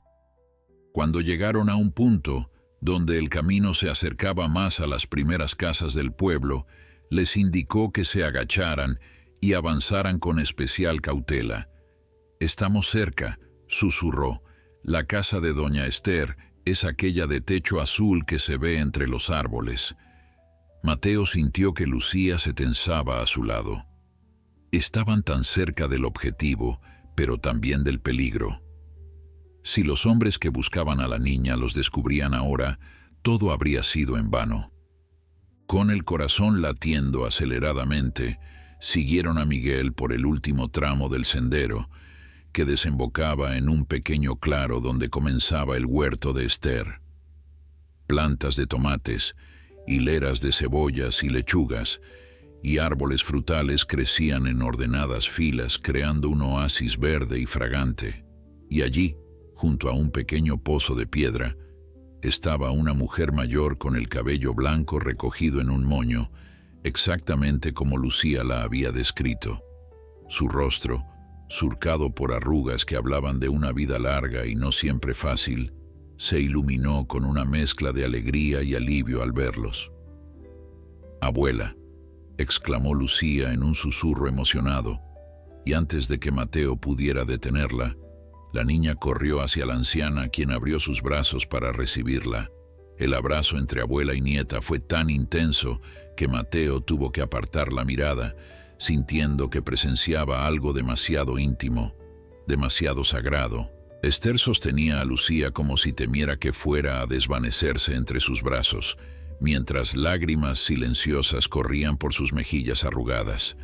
S1: Cuando llegaron a un punto donde el camino se acercaba más a las primeras casas del pueblo, les indicó que se agacharan y avanzaran con especial cautela. «Estamos cerca», susurró. «La casa de doña Esther es aquella de techo azul que se ve entre los árboles». Mateo sintió que Lucía se tensaba a su lado. Estaban tan cerca del objetivo, pero también del peligro. Si los hombres que buscaban a la niña los descubrían ahora, todo habría sido en vano. Con el corazón latiendo aceleradamente, siguieron a Miguel por el último tramo del sendero, que desembocaba en un pequeño claro donde comenzaba el huerto de Esther. Plantas de tomates, hileras de cebollas y lechugas, y árboles frutales crecían en ordenadas filas, creando un oasis verde y fragante. Y allí, junto a un pequeño pozo de piedra, estaba una mujer mayor con el cabello blanco recogido en un moño, exactamente como Lucía la había descrito. Su rostro, surcado por arrugas que hablaban de una vida larga y no siempre fácil, se iluminó con una mezcla de alegría y alivio al verlos. «Abuela», exclamó Lucía en un susurro emocionado, y antes de que Mateo pudiera detenerla, la niña corrió hacia la anciana, quien abrió sus brazos para recibirla. El abrazo entre abuela y nieta fue tan intenso que Mateo tuvo que apartar la mirada, sintiendo que presenciaba algo demasiado íntimo, demasiado sagrado. Esther sostenía a Lucía como si temiera que fuera a desvanecerse entre sus brazos, mientras lágrimas silenciosas corrían por sus mejillas arrugadas.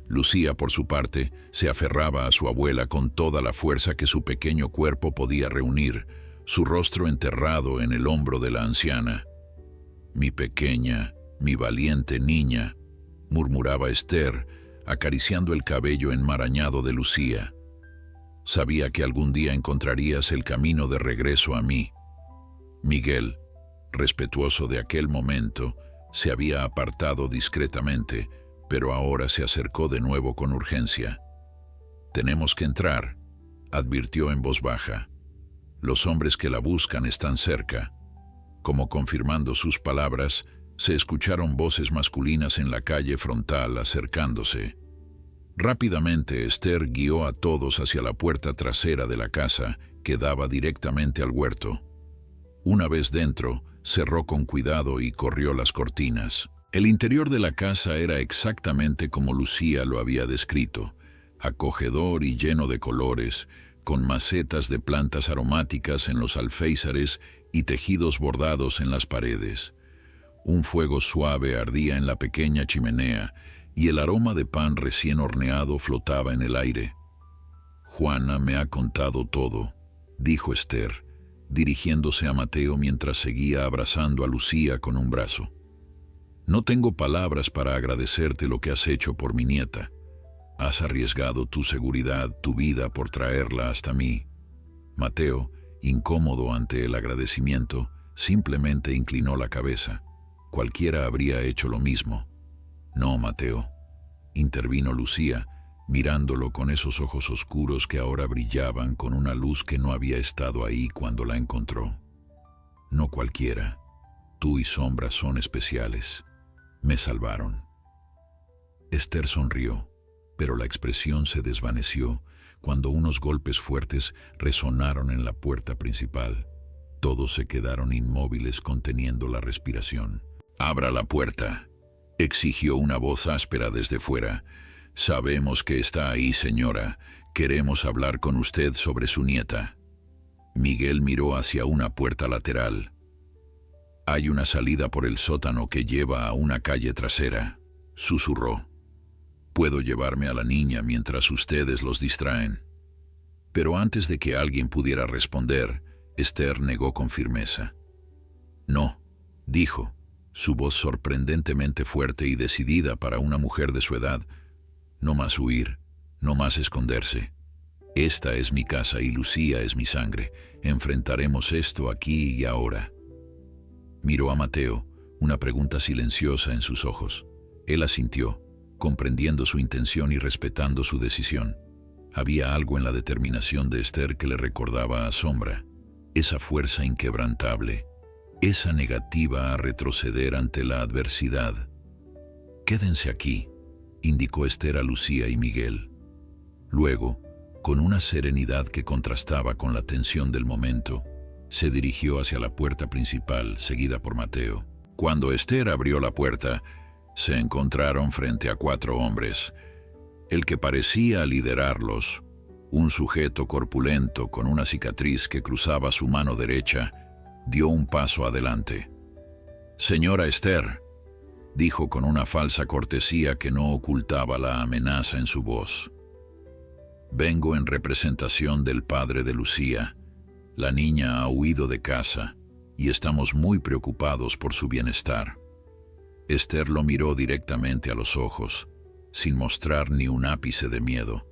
S1: Lucía, por su parte, se aferraba a su abuela con toda la fuerza que su pequeño cuerpo podía reunir, su rostro enterrado en el hombro de la anciana. «Mi pequeña, mi valiente niña», murmuraba Esther, acariciando el cabello enmarañado de Lucía. «Sabía que algún día encontrarías el camino de regreso a mí». Miguel, respetuoso de aquel momento, se había apartado discretamente, pero ahora se acercó de nuevo con urgencia. «Tenemos que entrar», advirtió en voz baja. «Los hombres que la buscan están cerca». Como confirmando sus palabras, se escucharon voces masculinas en la calle frontal acercándose. Rápidamente Esther guió a todos hacia la puerta trasera de la casa, que daba directamente al huerto. Una vez dentro, cerró con cuidado y corrió las cortinas. El interior de la casa era exactamente como Lucía lo había descrito, acogedor y lleno de colores, con macetas de plantas aromáticas en los alféizares y tejidos bordados en las paredes. Un fuego suave ardía en la pequeña chimenea y el aroma de pan recién horneado flotaba en el aire. «Juana me ha contado todo», dijo Esther, dirigiéndose a Mateo mientras seguía abrazando a Lucía con un brazo. «No tengo palabras para agradecerte lo que has hecho por mi nieta. Has arriesgado tu seguridad, tu vida por traerla hasta mí». Mateo, incómodo ante el agradecimiento, simplemente inclinó la cabeza. Cualquiera habría hecho lo mismo. «No, Mateo», intervino Lucía, mirándolo con esos ojos oscuros que ahora brillaban con una luz que no había estado ahí cuando la encontró. «No cualquiera. Tú y Sombra son especiales. Me salvaron». Esther sonrió, pero la expresión se desvaneció cuando unos golpes fuertes resonaron en la puerta principal. Todos se quedaron inmóviles conteniendo la respiración. «Abra la puerta», exigió una voz áspera desde fuera. «Sabemos que está ahí, señora. Queremos hablar con usted sobre su nieta». Miguel miró hacia una puerta lateral. «Hay una salida por el sótano que lleva a una calle trasera», susurró. «Puedo llevarme a la niña mientras ustedes los distraen». Pero antes de que alguien pudiera responder, Esther negó con firmeza. «No», dijo, su voz sorprendentemente fuerte y decidida para una mujer de su edad. «No más huir, no más esconderse. Esta es mi casa y Lucía es mi sangre. Enfrentaremos esto aquí y ahora». Miró a Mateo, una pregunta silenciosa en sus ojos. Él asintió, comprendiendo su intención y respetando su decisión. Había algo en la determinación de Esther que le recordaba a Sombra, esa fuerza inquebrantable, esa negativa a retroceder ante la adversidad. «Quédense aquí», indicó Esther a Lucía y Miguel. Luego, con una serenidad que contrastaba con la tensión del momento, se dirigió hacia la puerta principal, seguida por Mateo. Cuando Esther abrió la puerta, se encontraron frente a 4 hombres. El que parecía liderarlos, un sujeto corpulento con una cicatriz que cruzaba su mano derecha, dio un paso adelante. «Señora Esther», dijo con una falsa cortesía que no ocultaba la amenaza en su voz. «Vengo en representación del padre de Lucía. La niña ha huido de casa y estamos muy preocupados por su bienestar». Esther lo miró directamente a los ojos, sin mostrar ni un ápice de miedo.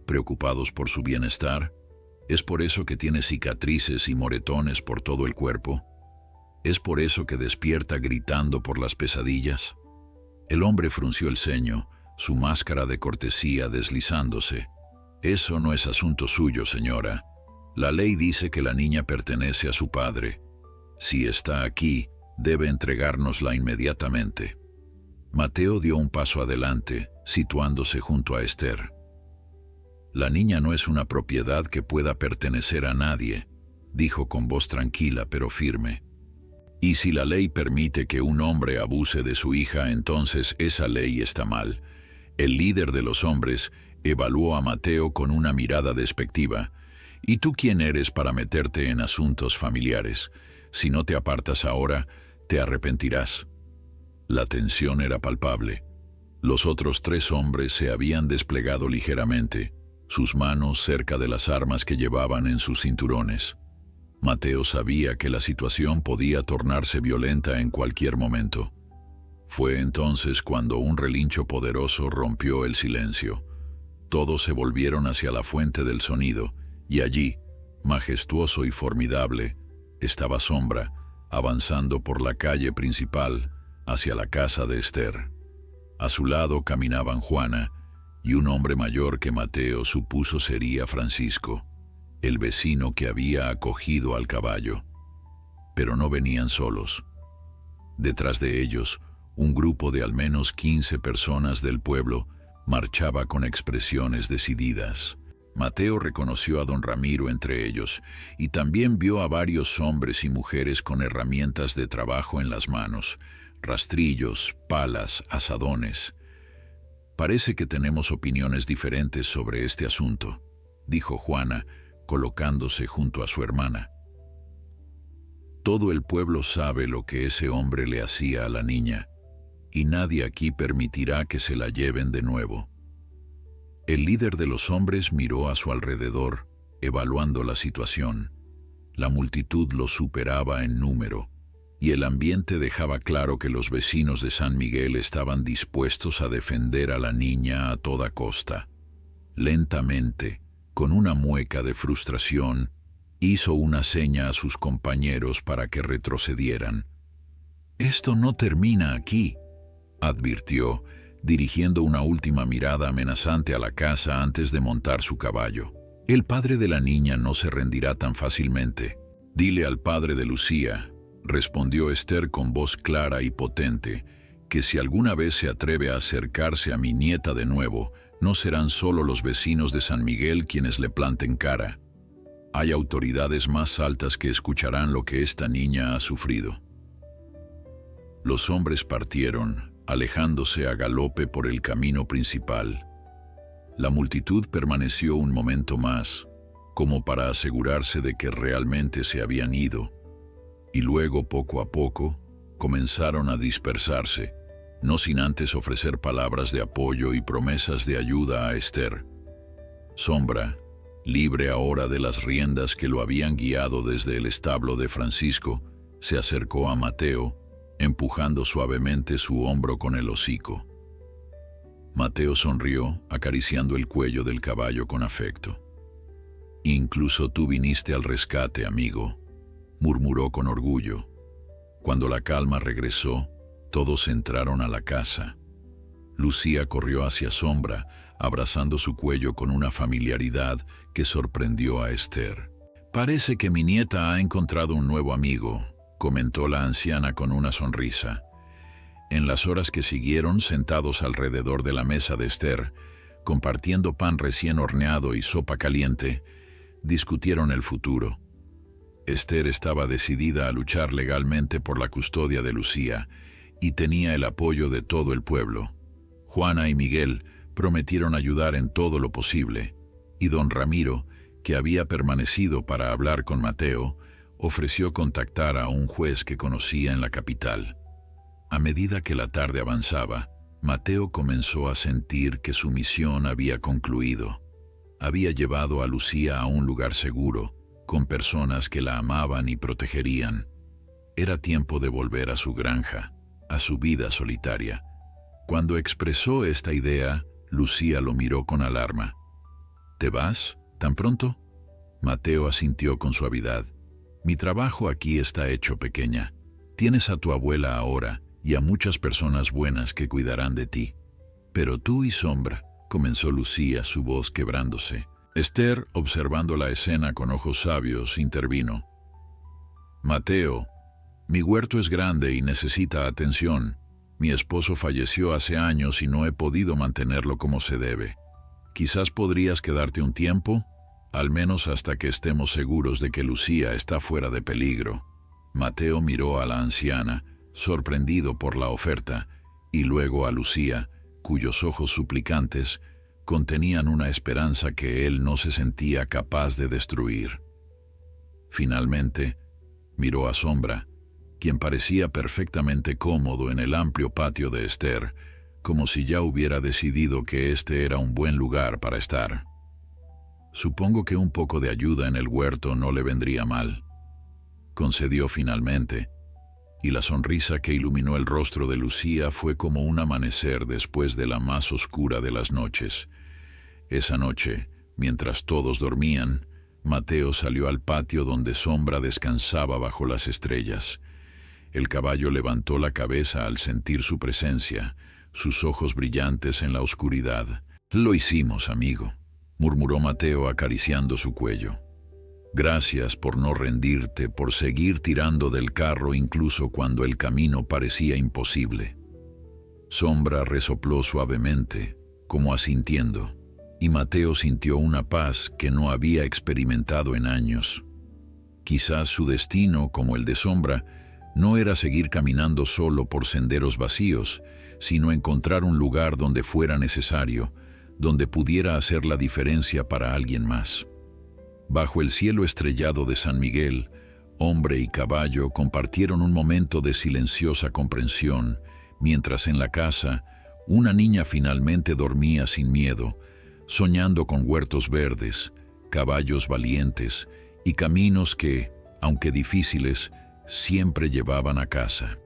S1: «¿Preocupados por su bienestar? ¿Es por eso que tiene cicatrices y moretones por todo el cuerpo? ¿Es por eso que despierta gritando por las pesadillas?» El hombre frunció el ceño, su máscara de cortesía deslizándose. «Eso no es asunto suyo, señora. La ley dice que la niña pertenece a su padre. Si está aquí, debe entregárnosla inmediatamente». Mateo dio un paso adelante, situándose junto a Esther. La niña no es una propiedad que pueda pertenecer a nadie, dijo con voz tranquila pero firme. Y si la ley permite que un hombre abuse de su hija, entonces esa ley está mal. El líder de los hombres evaluó a Mateo con una mirada despectiva. ¿Y tú quién eres para meterte en asuntos familiares? Si no te apartas ahora, te arrepentirás. La tensión era palpable. Los otros 3 hombres se habían desplegado ligeramente, sus manos cerca de las armas que llevaban en sus cinturones. Mateo sabía que la situación podía tornarse violenta en cualquier momento. Fue entonces cuando un relincho poderoso rompió el silencio. Todos se volvieron hacia la fuente del sonido, y allí, majestuoso y formidable, estaba Sombra, avanzando por la calle principal hacia la casa de Esther. A su lado caminaban Juana y un hombre mayor que Mateo supuso sería Francisco, el vecino que había acogido al caballo. Pero no venían solos. Detrás de ellos, un grupo de al menos 15 personas del pueblo marchaba con expresiones decididas. Mateo reconoció a don Ramiro entre ellos y también vio a varios hombres y mujeres con herramientas de trabajo en las manos, rastrillos, palas, azadones. Parece que tenemos opiniones diferentes sobre este asunto, dijo Juana, colocándose junto a su hermana. Todo el pueblo sabe lo que ese hombre le hacía a la niña, y nadie aquí permitirá que se la lleven de nuevo. El líder de los hombres miró a su alrededor, evaluando la situación. La multitud lo superaba en número, y el ambiente dejaba claro que los vecinos de San Miguel estaban dispuestos a defender a la niña a toda costa. Lentamente, con una mueca de frustración, hizo una seña a sus compañeros para que retrocedieran. «Esto no termina aquí», advirtió, dirigiendo una última mirada amenazante a la casa antes de montar su caballo. «El padre de la niña no se rendirá tan fácilmente. Dile al padre de Lucía», respondió Esther con voz clara y potente, «que si alguna vez se atreve a acercarse a mi nieta de nuevo, no serán solo los vecinos de San Miguel quienes le planten cara. Hay autoridades más altas que escucharán lo que esta niña ha sufrido». Los hombres partieron, alejándose a galope por el camino principal. La multitud permaneció un momento más, como para asegurarse de que realmente se habían ido, y luego, poco a poco, comenzaron a dispersarse, no sin antes ofrecer palabras de apoyo y promesas de ayuda a Esther. Sombra, libre ahora de las riendas que lo habían guiado desde el establo de Francisco, se acercó a Mateo, empujando suavemente su hombro con el hocico. Mateo sonrió, acariciando el cuello del caballo con afecto. «Incluso tú viniste al rescate, amigo», murmuró con orgullo. Cuando la calma regresó, todos entraron a la casa. Lucía corrió hacia Sombra, abrazando su cuello con una familiaridad que sorprendió a Esther. «Parece que mi nieta ha encontrado un nuevo amigo», comentó la anciana con una sonrisa. En las horas que siguieron, sentados alrededor de la mesa de Esther, compartiendo pan recién horneado y sopa caliente, discutieron el futuro. Esther estaba decidida a luchar legalmente por la custodia de Lucía y tenía el apoyo de todo el pueblo. Juana y Miguel prometieron ayudar en todo lo posible, y don Ramiro, que había permanecido para hablar con Mateo, ofreció contactar a un juez que conocía en la capital. A medida que la tarde avanzaba, Mateo comenzó a sentir que su misión había concluido. Había llevado a Lucía a un lugar seguro, con personas que la amaban y protegerían. Era tiempo de volver a su granja, a su vida solitaria. Cuando expresó esta idea, Lucía lo miró con alarma. «¿Te vas? ¿Tan pronto?» Mateo asintió con suavidad. «Mi trabajo aquí está hecho, pequeña. Tienes a tu abuela ahora y a muchas personas buenas que cuidarán de ti. Pero tú y Sombra», comenzó Lucía, su voz quebrándose. Esther, observando la escena con ojos sabios, intervino. «Mateo, mi huerto es grande y necesita atención. Mi esposo falleció hace años y no he podido mantenerlo como se debe. Quizás podrías quedarte un tiempo, al menos hasta que estemos seguros de que Lucía está fuera de peligro. Mateo miró a la anciana, sorprendido por la oferta, y luego a Lucía, cuyos ojos suplicantes contenían una esperanza que él no se sentía capaz de destruir. Finalmente, miró a Sombra, quien parecía perfectamente cómodo en el amplio patio de Esther, como si ya hubiera decidido que este era un buen lugar para estar. Supongo que un poco de ayuda en el huerto no le vendría mal. Concedió finalmente, y la sonrisa que iluminó el rostro de Lucía fue como un amanecer después de la más oscura de las noches. Esa noche, mientras todos dormían, Mateo salió al patio donde Sombra descansaba bajo las estrellas. El caballo levantó la cabeza al sentir su presencia, sus ojos brillantes en la oscuridad. «Lo hicimos, amigo», murmuró Mateo acariciando su cuello. «Gracias por no rendirte, por seguir tirando del carro incluso cuando el camino parecía imposible». Sombra resopló suavemente, como asintiendo, y Mateo sintió una paz que no había experimentado en años. Quizás su destino, como el de Sombra, no era seguir caminando solo por senderos vacíos, sino encontrar un lugar donde fuera necesario, donde pudiera hacer la diferencia para alguien más. Bajo el cielo estrellado de San Miguel, hombre y caballo compartieron un momento de silenciosa comprensión, mientras en la casa una niña finalmente dormía sin miedo, soñando con huertos verdes, caballos valientes y caminos que, aunque difíciles, siempre llevaban a casa.